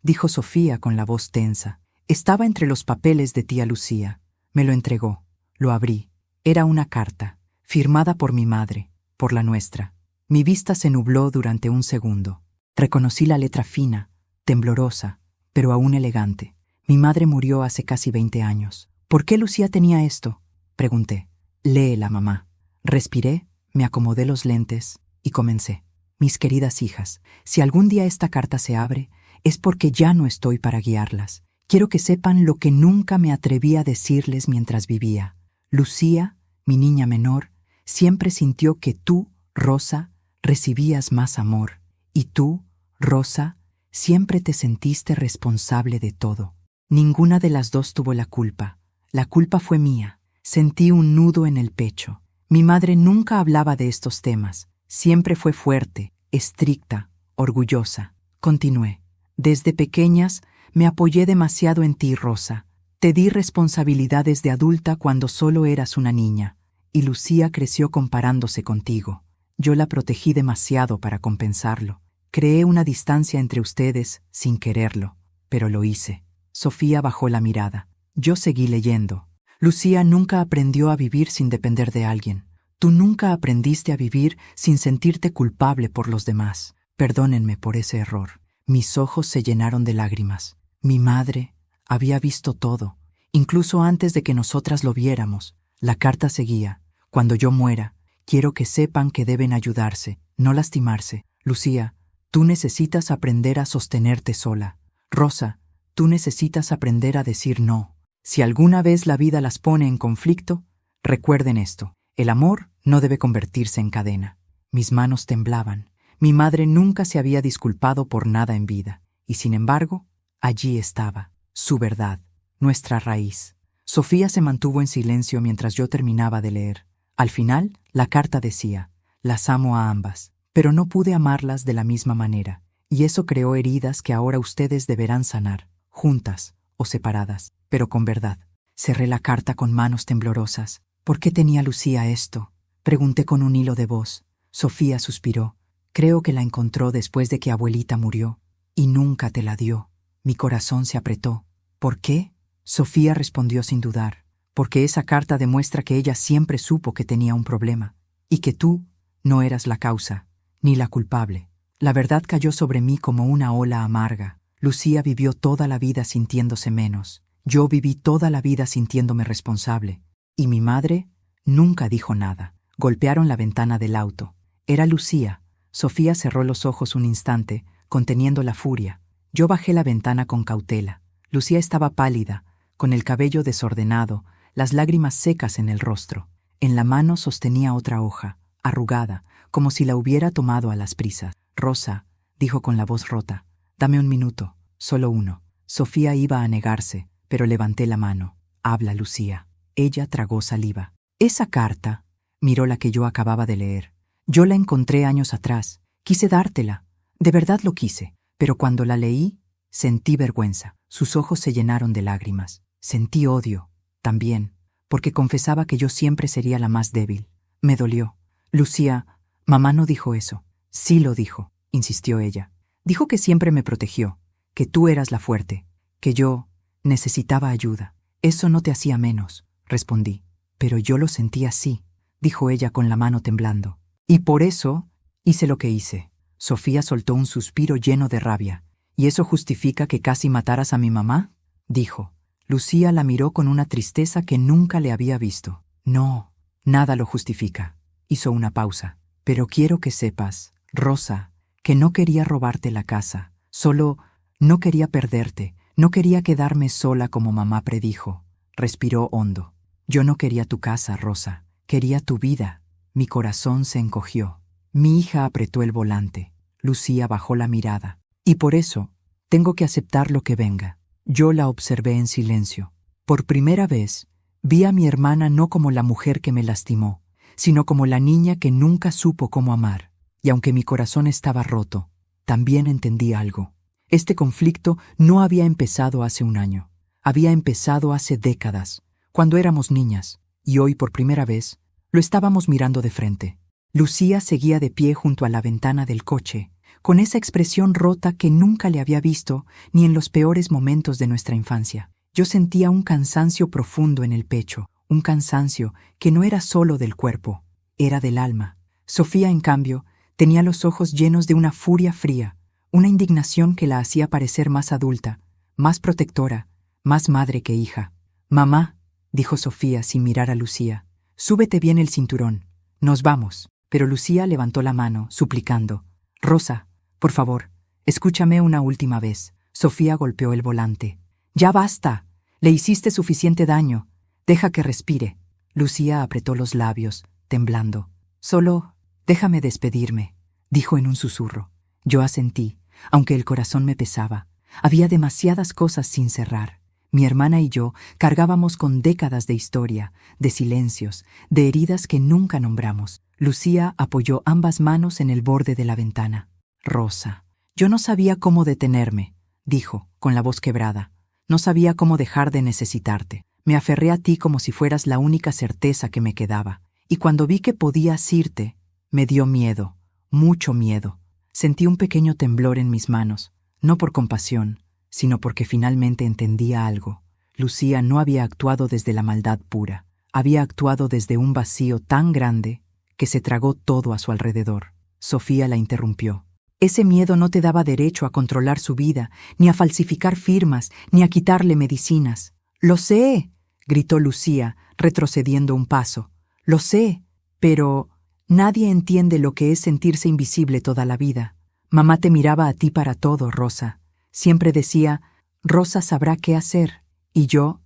Dijo Sofía con la voz tensa. Estaba entre los papeles de tía Lucía. Me lo entregó. Lo abrí. Era una carta, firmada por mi madre, por la nuestra. Mi vista se nubló durante un segundo. Reconocí la letra fina, temblorosa, pero aún elegante. Mi madre murió hace casi 20 años. ¿Por qué Lucía tenía esto?, pregunté. Léela, mamá. Respiré, me acomodé los lentes. y comencé. Mis queridas hijas, si algún día esta carta se abre, es porque ya no estoy para guiarlas. Quiero que sepan lo que nunca me atreví a decirles mientras vivía. Lucía, mi niña menor, siempre sintió que tú, Rosa, recibías más amor. Y tú, Rosa, siempre te sentiste responsable de todo. Ninguna de las dos tuvo la culpa. La culpa fue mía. Sentí un nudo en el pecho. Mi madre nunca hablaba de estos temas. Siempre fue fuerte, estricta, orgullosa. Continué. Desde pequeñas me apoyé demasiado en ti, Rosa. Te di responsabilidades de adulta cuando solo eras una niña. Y Lucía creció comparándose contigo. Yo la protegí demasiado para compensarlo. Creé una distancia entre ustedes sin quererlo, pero lo hice. Sofía bajó la mirada. Yo seguí leyendo. Lucía nunca aprendió a vivir sin depender de alguien. Tú nunca aprendiste a vivir sin sentirte culpable por los demás. Perdónenme por ese error. Mis ojos se llenaron de lágrimas. Mi madre había visto todo, incluso antes de que nosotras lo viéramos. La carta seguía. Cuando yo muera, quiero que sepan que deben ayudarse, no lastimarse. Lucía, tú necesitas aprender a sostenerte sola. Rosa, tú necesitas aprender a decir no. Si alguna vez la vida las pone en conflicto, recuerden esto. El amor no debe convertirse en cadena. Mis manos temblaban. Mi madre nunca se había disculpado por nada en vida. Y sin embargo, allí estaba, su verdad, nuestra raíz. Sofía se mantuvo en silencio mientras yo terminaba de leer. Al final, la carta decía, las amo a ambas, pero no pude amarlas de la misma manera. Y eso creó heridas que ahora ustedes deberán sanar, juntas o separadas, pero con verdad. Cerré la carta con manos temblorosas. ¿Por qué tenía Lucía esto? Pregunté con un hilo de voz. Sofía suspiró. Creo que la encontró después de que abuelita murió, y nunca te la dio. Mi corazón se apretó. ¿Por qué? Sofía respondió sin dudar. Porque esa carta demuestra que ella siempre supo que tenía un problema, y que tú no eras la causa, ni la culpable. La verdad cayó sobre mí como una ola amarga. Lucía vivió toda la vida sintiéndose menos. Yo viví toda la vida sintiéndome responsable. Y mi madre nunca dijo nada. Golpearon la ventana del auto. Era Lucía. Sofía cerró los ojos un instante, conteniendo la furia. Yo bajé la ventana con cautela. Lucía estaba pálida, con el cabello desordenado, las lágrimas secas en el rostro. En la mano sostenía otra hoja, arrugada, como si la hubiera tomado a las prisas. Rosa, dijo con la voz rota, dame un minuto, solo uno. Sofía iba a negarse, pero levanté la mano. Habla, Lucía. Ella tragó saliva. Esa carta, miró la que yo acababa de leer. Yo la encontré años atrás. Quise dártela. De verdad lo quise. Pero cuando la leí, sentí vergüenza. Sus ojos se llenaron de lágrimas. Sentí odio, también, porque confesaba que yo siempre sería la más débil. Me dolió. Lucía, mamá no dijo eso. Sí lo dijo, insistió ella. Dijo que siempre me protegió, que tú eras la fuerte, que yo necesitaba ayuda. Eso no te hacía menos, respondí. Pero yo lo sentí así, dijo ella con la mano temblando. Y por eso hice lo que hice. Sofía soltó un suspiro lleno de rabia. ¿Y eso justifica que casi mataras a mi mamá? Dijo. Lucía la miró con una tristeza que nunca le había visto. No, nada lo justifica. Hizo una pausa. Pero quiero que sepas, Rosa, que no quería robarte la casa. Solo no quería perderte. No quería quedarme sola como mamá predijo. Respiró hondo. Yo no quería tu casa, Rosa. Quería tu vida. Mi corazón se encogió. Mi hija apretó el volante. Lucía bajó la mirada. Y por eso, tengo que aceptar lo que venga. Yo la observé en silencio. Por primera vez, vi a mi hermana no como la mujer que me lastimó, sino como la niña que nunca supo cómo amar. Y aunque mi corazón estaba roto, también entendí algo. Este conflicto no había empezado hace un año. Había empezado hace décadas, cuando éramos niñas, y hoy por primera vez lo estábamos mirando de frente. Lucía seguía de pie junto a la ventana del coche, con esa expresión rota que nunca le había visto ni en los peores momentos de nuestra infancia. Yo sentía un cansancio profundo en el pecho, un cansancio que no era solo del cuerpo, era del alma. Sofía, en cambio, tenía los ojos llenos de una furia fría, una indignación que la hacía parecer más adulta, más protectora, más madre que hija. «Mamá», dijo Sofía sin mirar a Lucía, «súbete bien el cinturón. Nos vamos». pero Lucía levantó la mano, suplicando. «Rosa, por favor, escúchame una última vez». Sofía golpeó el volante. «Ya basta. Le hiciste suficiente daño. Deja que respire». Lucía apretó los labios, temblando. «Solo déjame despedirme», dijo en un susurro. Yo asentí, aunque el corazón me pesaba. Había demasiadas cosas sin cerrar. Mi hermana y yo cargábamos con décadas de historia, de silencios, de heridas que nunca nombramos. Lucía apoyó ambas manos en el borde de la ventana. «Rosa, yo no sabía cómo detenerme», dijo, con la voz quebrada. «No sabía cómo dejar de necesitarte. Me aferré a ti como si fueras la única certeza que me quedaba. Y cuando vi que podías irte, me dio miedo, mucho miedo. Sentí un pequeño temblor en mis manos, no por compasión, sino porque finalmente entendía algo. Lucía no había actuado desde la maldad pura. Había actuado desde un vacío tan grande que se tragó todo a su alrededor». Sofía la interrumpió. «Ese miedo no te daba derecho a controlar su vida, ni a falsificar firmas, ni a quitarle medicinas». «Lo sé», gritó Lucía, retrocediendo un paso. «Lo sé, pero nadie entiende lo que es sentirse invisible toda la vida. Mamá te miraba a ti para todo, Rosa. Siempre decía, Rosa sabrá qué hacer. Y yo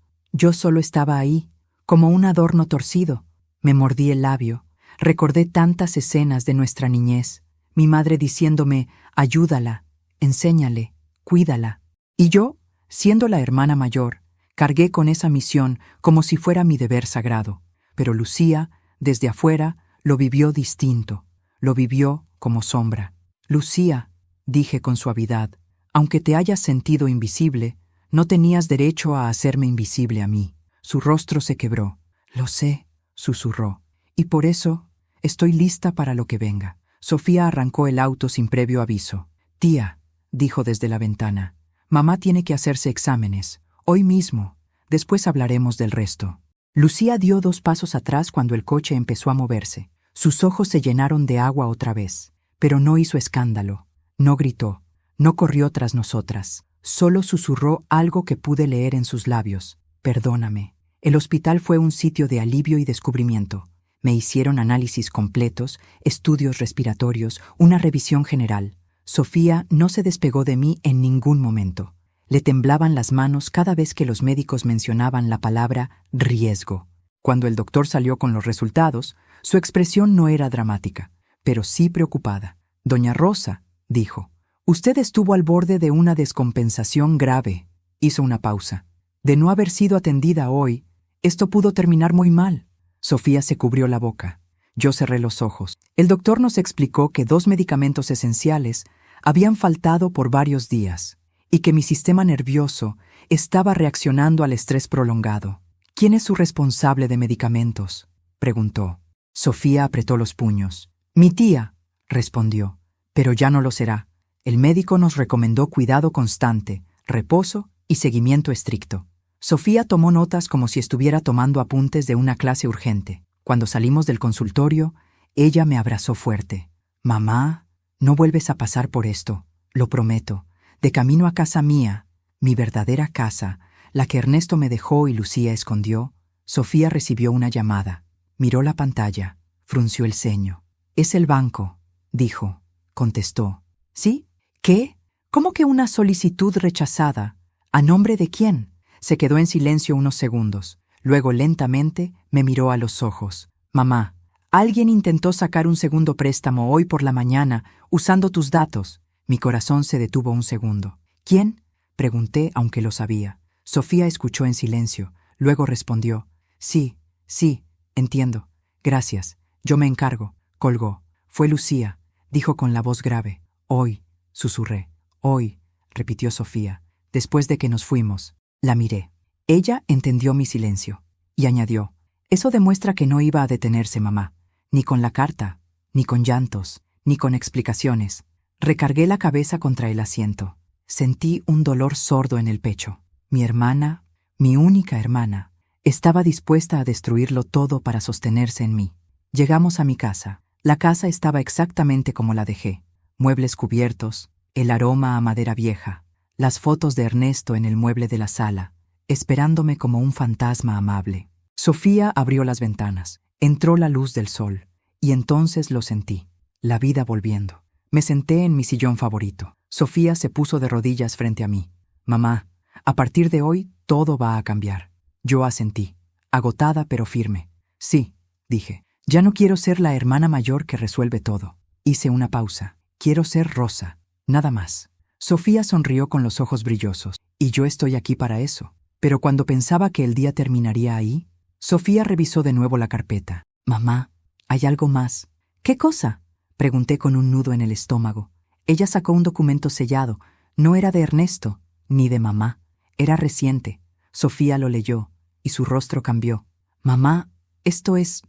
solo estaba ahí, como un adorno torcido». Me mordí el labio. Recordé tantas escenas de nuestra niñez. Mi madre diciéndome, ayúdala, enséñale, cuídala. Y yo, siendo la hermana mayor, cargué con esa misión como si fuera mi deber sagrado. Pero Lucía, desde afuera, lo vivió distinto. Lo vivió como sombra. «Lucía», dije con suavidad, «aunque te hayas sentido invisible, no tenías derecho a hacerme invisible a mí». Su rostro se quebró. «Lo sé», susurró, «y por eso estoy lista para lo que venga». Sofía arrancó el auto sin previo aviso. «Tía», dijo desde la ventana, «mamá tiene que hacerse exámenes. Hoy mismo. Después hablaremos del resto». Lucía dio 2 pasos atrás cuando el coche empezó a moverse. Sus ojos se llenaron de agua otra vez, pero no hizo escándalo, no gritó, no corrió tras nosotras. Solo susurró algo que pude leer en sus labios. «Perdóname». El hospital fue un sitio de alivio y descubrimiento. Me hicieron análisis completos, estudios respiratorios, una revisión general. Sofía no se despegó de mí en ningún momento. Le temblaban las manos cada vez que los médicos mencionaban la palabra riesgo. Cuando el doctor salió con los resultados, su expresión no era dramática, pero sí preocupada. «Doña Rosa», dijo, «usted estuvo al borde de una descompensación grave». Hizo una pausa. «De no haber sido atendida hoy, esto pudo terminar muy mal». Sofía se cubrió la boca. Yo cerré los ojos. El doctor nos explicó que 2 medicamentos esenciales habían faltado por varios días y que mi sistema nervioso estaba reaccionando al estrés prolongado. «¿Quién es su responsable de medicamentos?», preguntó. Sofía apretó los puños. «Mi tía», respondió, «pero ya no lo será. El médico nos recomendó cuidado constante, reposo y seguimiento estricto». Sofía tomó notas como si estuviera tomando apuntes de una clase urgente. Cuando salimos del consultorio, ella me abrazó fuerte. «Mamá, no vuelves a pasar por esto, lo prometo. De camino a casa mía, mi verdadera casa, la que Ernesto me dejó y Lucía escondió», Sofía recibió una llamada. Miró la pantalla, frunció el ceño. «Es el banco», dijo. Contestó. «¿Sí? ¿Qué? ¿Cómo que una solicitud rechazada? ¿A nombre de quién?». Se quedó en silencio unos segundos. Luego lentamente me miró a los ojos. «Mamá, alguien intentó sacar un segundo préstamo hoy por la mañana usando tus datos». Mi corazón se detuvo un segundo. «¿Quién?», pregunté, aunque lo sabía. Sofía escuchó en silencio. Luego respondió. «Sí, entiendo. Gracias. Yo me encargo». Colgó. «Fue Lucía», dijo con la voz grave. «Hoy», susurré. «Hoy», repitió Sofía. Después de que nos fuimos. La miré. Ella entendió mi silencio y añadió, «Eso demuestra que no iba a detenerse, mamá, ni con la carta, ni con llantos, ni con explicaciones». Recargué la cabeza contra el asiento. Sentí un dolor sordo en el pecho. Mi hermana, mi única hermana, estaba dispuesta a destruirlo todo para sostenerse en mí. Llegamos a mi casa. La casa estaba exactamente como la dejé. Muebles cubiertos, el aroma a madera vieja, las fotos de Ernesto en el mueble de la sala, esperándome como un fantasma amable. Sofía abrió las ventanas. Entró la luz del sol, Y entonces lo sentí, la vida volviendo. Me senté en mi sillón favorito. Sofía se puso de rodillas frente a mí. Mamá, a partir de hoy todo va a cambiar. Yo asentí, agotada pero firme. Sí, dije, ya no quiero ser la hermana mayor que resuelve todo. Hice una pausa. Quiero ser Rosa, nada más. Sofía sonrió con los ojos brillosos. Y yo estoy aquí para eso. Pero cuando pensaba que el día terminaría ahí, Sofía revisó de nuevo la carpeta. Mamá, hay algo más. ¿Qué cosa? Pregunté con un nudo en el estómago. Ella sacó un documento sellado. No era de Ernesto, ni de mamá. Era reciente. Sofía lo leyó, y su rostro cambió. Mamá, esto es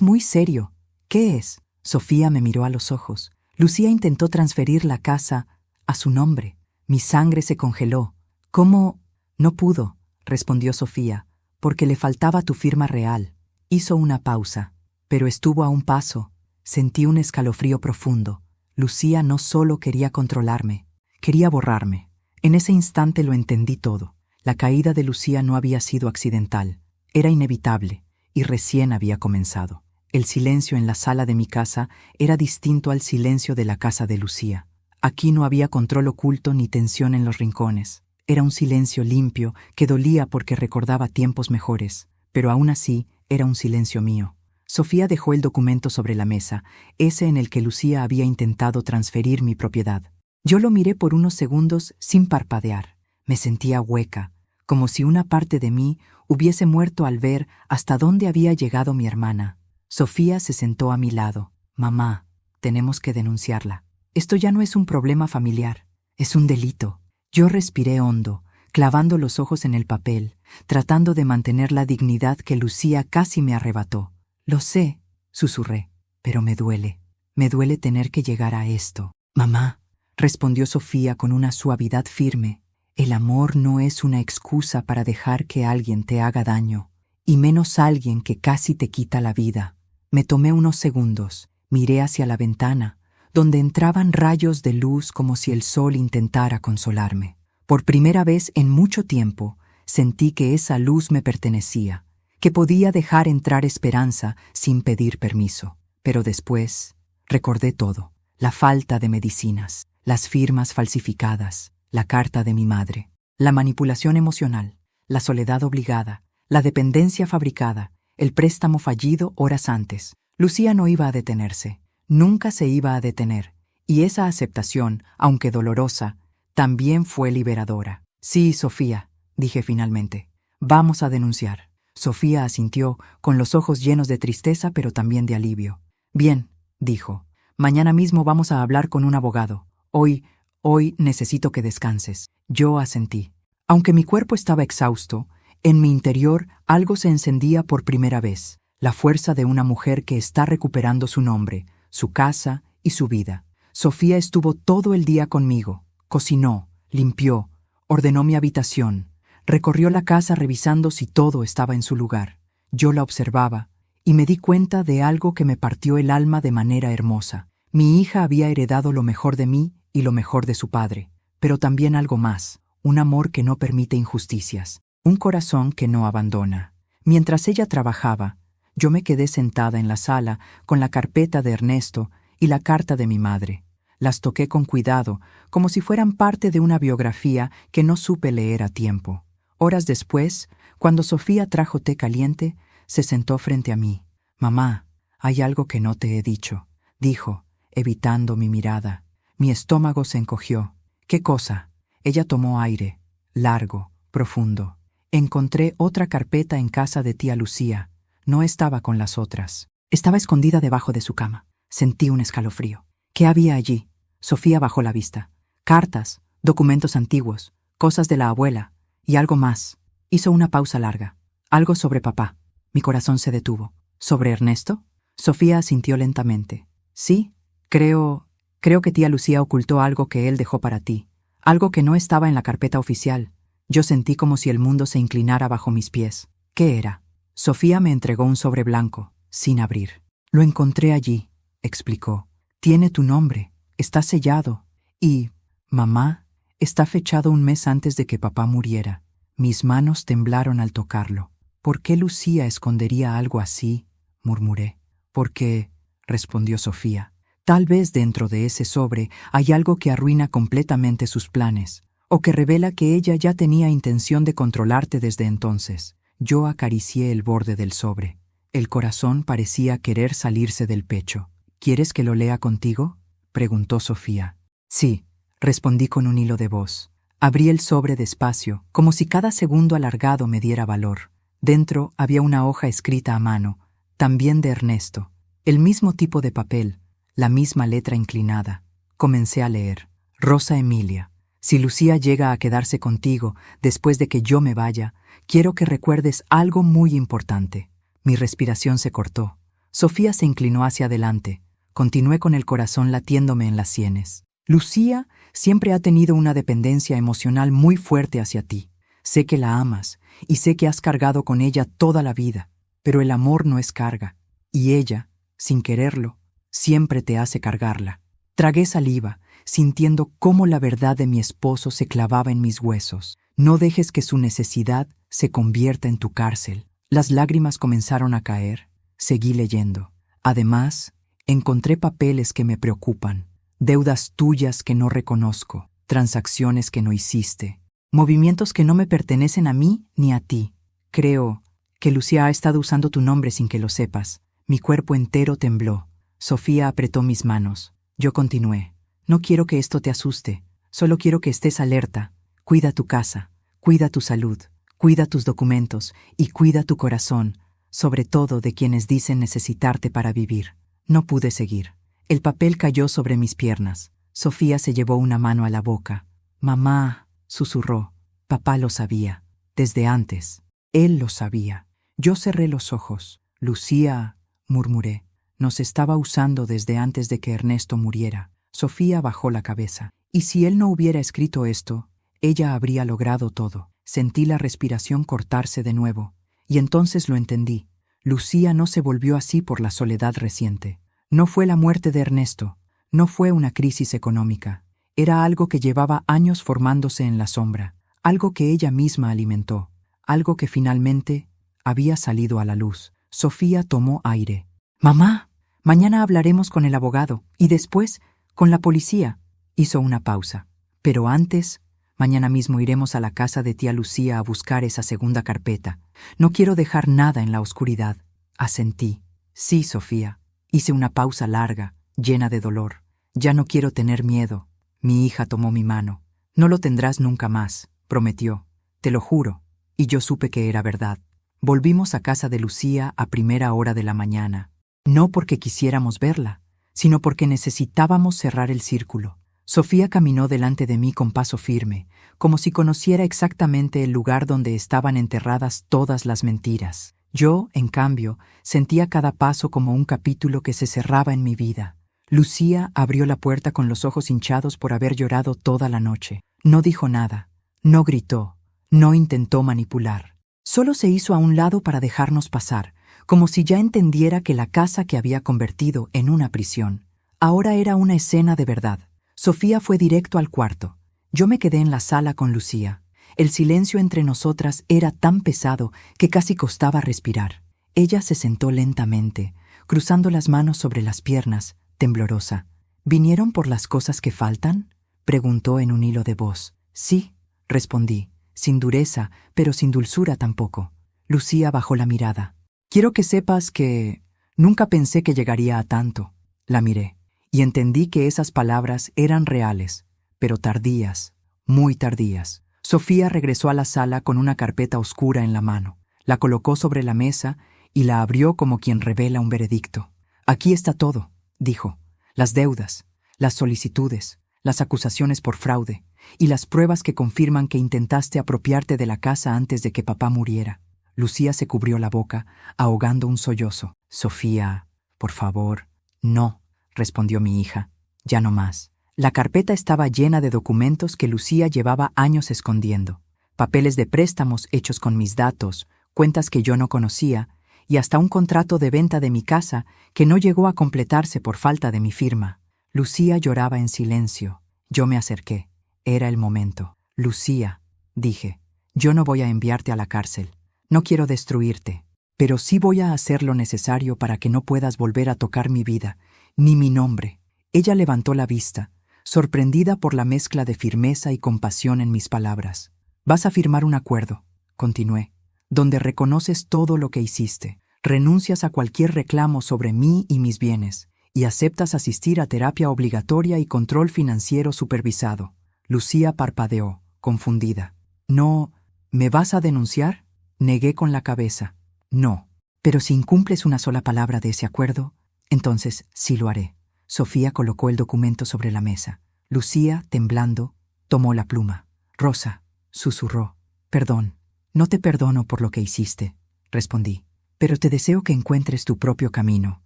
muy serio. ¿Qué es? Sofía me miró a los ojos. Lucía intentó transferir la casa a su nombre. Mi sangre se congeló. ¿Cómo? No pudo, respondió Sofía, porque le faltaba tu firma real. Hizo una pausa, pero estuvo a un paso. Sentí un escalofrío profundo. Lucía no solo quería controlarme, quería borrarme. En ese instante lo entendí todo. La caída de Lucía no había sido accidental, era inevitable, y recién había comenzado. El silencio en la sala de mi casa era distinto al silencio de la casa de Lucía. Aquí no había control oculto ni tensión en los rincones. Era un silencio limpio que dolía porque recordaba tiempos mejores, pero aún así era un silencio mío. Sofía dejó el documento sobre la mesa, ese en el que Lucía había intentado transferir mi propiedad. Yo lo miré por unos segundos sin parpadear. Me sentía hueca, como si una parte de mí hubiese muerto al ver hasta dónde había llegado mi hermana. Sofía se sentó a mi lado. Mamá, tenemos que denunciarla. Esto ya no es un problema familiar, es un delito. Yo respiré hondo, clavando los ojos en el papel, tratando de mantener la dignidad que Lucía casi me arrebató. Lo sé, susurré, pero me duele. Me duele tener que llegar a esto. Mamá, respondió Sofía con una suavidad firme, el amor no es una excusa para dejar que alguien te haga daño, y menos alguien que casi te quita la vida. Me tomé unos segundos, miré hacia la ventana, donde entraban rayos de luz como si el sol intentara consolarme. Por primera vez en mucho tiempo, sentí que esa luz me pertenecía, que podía dejar entrar esperanza sin pedir permiso. Pero después recordé todo, la falta de medicinas, las firmas falsificadas, la carta de mi madre, la manipulación emocional, la soledad obligada, la dependencia fabricada, el préstamo fallido horas antes. Lucía no iba a detenerse, nunca se iba a detener, y esa aceptación, aunque dolorosa, también fue liberadora. Sí, Sofía, dije finalmente, vamos a denunciar. Sofía asintió, con los ojos llenos de tristeza pero también de alivio. Bien, dijo, mañana mismo vamos a hablar con un abogado. Hoy necesito que descanses. Yo asentí. Aunque mi cuerpo estaba exhausto, en mi interior algo se encendía por primera vez, la fuerza de una mujer que está recuperando su nombre, su casa y su vida. Sofía estuvo todo el día conmigo, cocinó, limpió, ordenó mi habitación, recorrió la casa revisando si todo estaba en su lugar. Yo la observaba y me di cuenta de algo que me partió el alma de manera hermosa. Mi hija había heredado lo mejor de mí y lo mejor de su padre, pero también algo más, un amor que no permite injusticias, un corazón que no abandona. Mientras ella trabajaba, yo me quedé sentada en la sala con la carpeta de Ernesto y la carta de mi madre. Las toqué con cuidado, como si fueran parte de una biografía que no supe leer a tiempo. Horas después, cuando Sofía trajo té caliente, se sentó frente a mí. Mamá, hay algo que no te he dicho, dijo, evitando mi mirada. Mi estómago se encogió. ¿Qué cosa? Ella tomó aire, largo, profundo. Encontré otra carpeta en casa de tía Lucía. No estaba con las otras. Estaba escondida debajo de su cama. Sentí un escalofrío. ¿Qué había allí? Sofía bajó la vista. Cartas, documentos antiguos, cosas de la abuela, y algo más. Hizo una pausa larga. Algo sobre papá. Mi corazón se detuvo. ¿Sobre Ernesto? Sofía asintió lentamente. Sí, creo que tía Lucía ocultó algo que él dejó para ti. Algo que no estaba en la carpeta oficial. Yo sentí como si el mundo se inclinara bajo mis pies. ¿Qué era? Sofía me entregó un sobre blanco, sin abrir. Lo encontré allí, explicó. Tiene tu nombre, está sellado. Y, mamá, está fechado un mes antes de que papá muriera. Mis manos temblaron al tocarlo. ¿Por qué Lucía escondería algo así? Murmuré. Porque, respondió Sofía. Tal vez dentro de ese sobre hay algo que arruina completamente sus planes, o que revela que ella ya tenía intención de controlarte desde entonces. Yo acaricié el borde del sobre. El corazón parecía querer salirse del pecho. ¿Quieres que lo lea contigo?, preguntó Sofía. Sí, respondí con un hilo de voz. Abrí el sobre despacio, como si cada segundo alargado me diera valor. Dentro había una hoja escrita a mano, también de Ernesto. El mismo tipo de papel, la misma letra inclinada. Comencé a leer. Rosa Emilia, si Lucía llega a quedarse contigo después de que yo me vaya, quiero que recuerdes algo muy importante. Mi respiración se cortó. Sofía se inclinó hacia adelante. Continué con el corazón latiéndome en las sienes. Lucía siempre ha tenido una dependencia emocional muy fuerte hacia ti. Sé que la amas y sé que has cargado con ella toda la vida, pero el amor no es carga, y ella, sin quererlo, siempre te hace cargarla. Tragué saliva, sintiendo cómo la verdad de mi esposo se clavaba en mis huesos. No dejes que su necesidad se convierta en tu cárcel. Las lágrimas comenzaron a caer. Seguí leyendo. Además, encontré papeles que me preocupan, deudas tuyas que no reconozco, transacciones que no hiciste, movimientos que no me pertenecen a mí ni a ti. Creo que Lucía ha estado usando tu nombre sin que lo sepas. Mi cuerpo entero tembló. Sofía apretó mis manos. Yo continué. No quiero que esto te asuste. Solo quiero que estés alerta. Cuida tu casa, cuida tu salud, cuida tus documentos y cuida tu corazón, sobre todo de quienes dicen necesitarte para vivir. No pude seguir. El papel cayó sobre mis piernas. Sofía se llevó una mano a la boca. Mamá, susurró. Papá lo sabía. Desde antes. Él lo sabía. Yo cerré los ojos. Lucía, murmuré, nos estaba usando desde antes de que Ernesto muriera. Sofía bajó la cabeza. Y si él no hubiera escrito esto, ella habría logrado todo. Sentí la respiración cortarse de nuevo. Y entonces lo entendí. Lucía no se volvió así por la soledad reciente. No fue la muerte de Ernesto. No fue una crisis económica. Era algo que llevaba años formándose en la sombra. Algo que ella misma alimentó. Algo que finalmente había salido a la luz. Sofía tomó aire. «Mamá, mañana hablaremos con el abogado y después con la policía». Hizo una pausa. «Pero antes, mañana mismo iremos a la casa de tía Lucía a buscar esa segunda carpeta. No quiero dejar nada en la oscuridad». Asentí. «Sí, Sofía». Hice una pausa larga, llena de dolor. «Ya no quiero tener miedo». Mi hija tomó mi mano. «No lo tendrás nunca más», prometió. «Te lo juro». Y yo supe que era verdad. Volvimos a casa de Lucía a primera hora de la mañana. No porque quisiéramos verla, sino porque necesitábamos cerrar el círculo. Sofía caminó delante de mí con paso firme, como si conociera exactamente el lugar donde estaban enterradas todas las mentiras. Yo, en cambio, sentía cada paso como un capítulo que se cerraba en mi vida. Lucía abrió la puerta con los ojos hinchados por haber llorado toda la noche. No dijo nada, no gritó, no intentó manipular. Solo se hizo a un lado para dejarnos pasar, como si ya entendiera que la casa que había convertido en una prisión ahora era una escena de verdad. Sofía fue directo al cuarto. Yo me quedé en la sala con Lucía. El silencio entre nosotras era tan pesado que casi costaba respirar. Ella se sentó lentamente, cruzando las manos sobre las piernas, temblorosa. «¿Vinieron por las cosas que faltan?», preguntó en un hilo de voz. «Sí», respondí, sin dureza, pero sin dulzura tampoco. Lucía bajó la mirada. «Quiero que sepas que nunca pensé que llegaría a tanto». La miré, y entendí que esas palabras eran reales, pero tardías, muy tardías. Sofía regresó a la sala con una carpeta oscura en la mano. La colocó sobre la mesa y la abrió como quien revela un veredicto. «Aquí está todo», dijo. «Las deudas, las solicitudes, las acusaciones por fraude y las pruebas que confirman que intentaste apropiarte de la casa antes de que papá muriera». Lucía se cubrió la boca, ahogando un sollozo. «Sofía, por favor». «No», respondió mi hija. «Ya no más». La carpeta estaba llena de documentos que Lucía llevaba años escondiendo. Papeles de préstamos hechos con mis datos, cuentas que yo no conocía, y hasta un contrato de venta de mi casa que no llegó a completarse por falta de mi firma. Lucía lloraba en silencio. Yo me acerqué. Era el momento. «Lucía», dije, «yo no voy a enviarte a la cárcel. No quiero destruirte, pero sí voy a hacer lo necesario para que no puedas volver a tocar mi vida, ni mi nombre. Ella levantó la vista, sorprendida por la mezcla de firmeza y compasión en mis palabras. Vas a firmar un acuerdo, continué, donde reconoces todo lo que hiciste, renuncias a cualquier reclamo sobre mí y mis bienes, y aceptas asistir a terapia obligatoria y control financiero supervisado. Lucía parpadeó, confundida. No, ¿me vas a denunciar? Negué con la cabeza. No, pero si incumples una sola palabra de ese acuerdo, entonces sí lo haré. Sofía colocó el documento sobre la mesa. Lucía, temblando, tomó la pluma. Rosa, susurró. Perdón, no te perdono por lo que hiciste, respondí, pero te deseo que encuentres tu propio camino,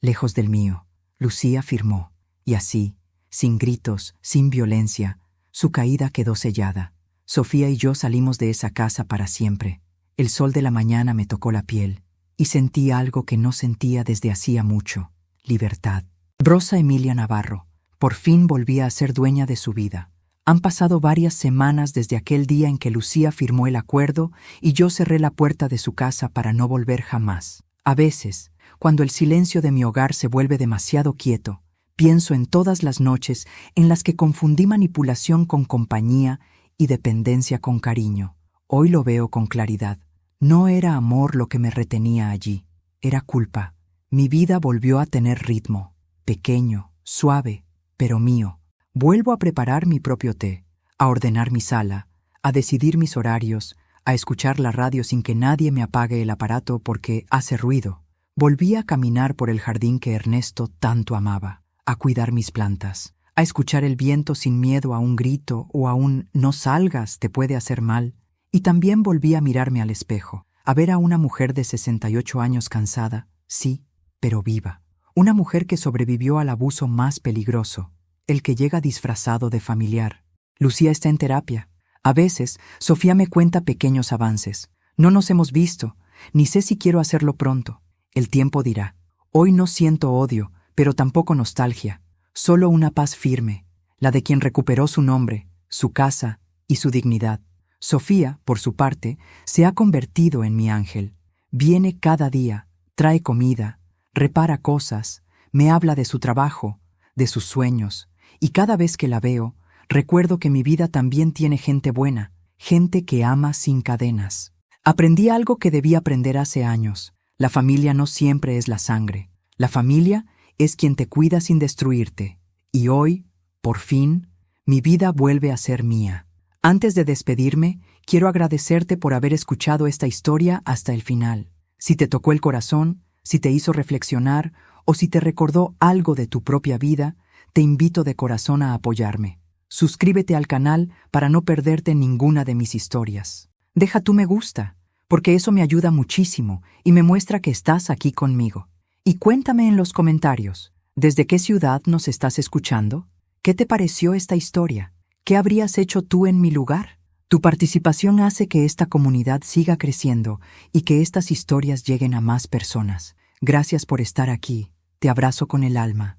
lejos del mío. Lucía firmó, y así, sin gritos, sin violencia, su caída quedó sellada. Sofía y yo salimos de esa casa para siempre. El sol de la mañana me tocó la piel, y sentí algo que no sentía desde hacía mucho: libertad. Rosa Emilia Navarro, por fin volvía a ser dueña de su vida. Han pasado varias semanas desde aquel día en que Lucía firmó el acuerdo y yo cerré la puerta de su casa para no volver jamás. A veces, cuando el silencio de mi hogar se vuelve demasiado quieto, pienso en todas las noches en las que confundí manipulación con compañía y dependencia con cariño. Hoy lo veo con claridad. No era amor lo que me retenía allí, era culpa. Mi vida volvió a tener ritmo, pequeño, suave, pero mío. Vuelvo a preparar mi propio té, a ordenar mi sala, a decidir mis horarios, a escuchar la radio sin que nadie me apague el aparato porque hace ruido. Volví a caminar por el jardín que Ernesto tanto amaba, a cuidar mis plantas, a escuchar el viento sin miedo a un grito o a un «no salgas, te puede hacer mal». Y también volví a mirarme al espejo, a ver a una mujer de 68 años cansada, sí, pero viva. Una mujer que sobrevivió al abuso más peligroso, el que llega disfrazado de familiar. Lucía está en terapia. A veces, Sofía me cuenta pequeños avances. No nos hemos visto, ni sé si quiero hacerlo pronto. El tiempo dirá. Hoy no siento odio, pero tampoco nostalgia. Solo una paz firme, la de quien recuperó su nombre, su casa y su dignidad. Sofía, por su parte, se ha convertido en mi ángel. Viene cada día, trae comida, repara cosas, me habla de su trabajo, de sus sueños, y cada vez que la veo, recuerdo que mi vida también tiene gente buena, gente que ama sin cadenas. Aprendí algo que debí aprender hace años. La familia no siempre es la sangre. La familia es quien te cuida sin destruirte. Y hoy, por fin, mi vida vuelve a ser mía. Antes de despedirme, quiero agradecerte por haber escuchado esta historia hasta el final. Si te tocó el corazón, si te hizo reflexionar o si te recordó algo de tu propia vida, te invito de corazón a apoyarme. Suscríbete al canal para no perderte ninguna de mis historias. Deja tu me gusta, porque eso me ayuda muchísimo y me muestra que estás aquí conmigo. Y cuéntame en los comentarios, ¿desde qué ciudad nos estás escuchando? ¿Qué te pareció esta historia? ¿Qué habrías hecho tú en mi lugar? Tu participación hace que esta comunidad siga creciendo y que estas historias lleguen a más personas. Gracias por estar aquí. Te abrazo con el alma.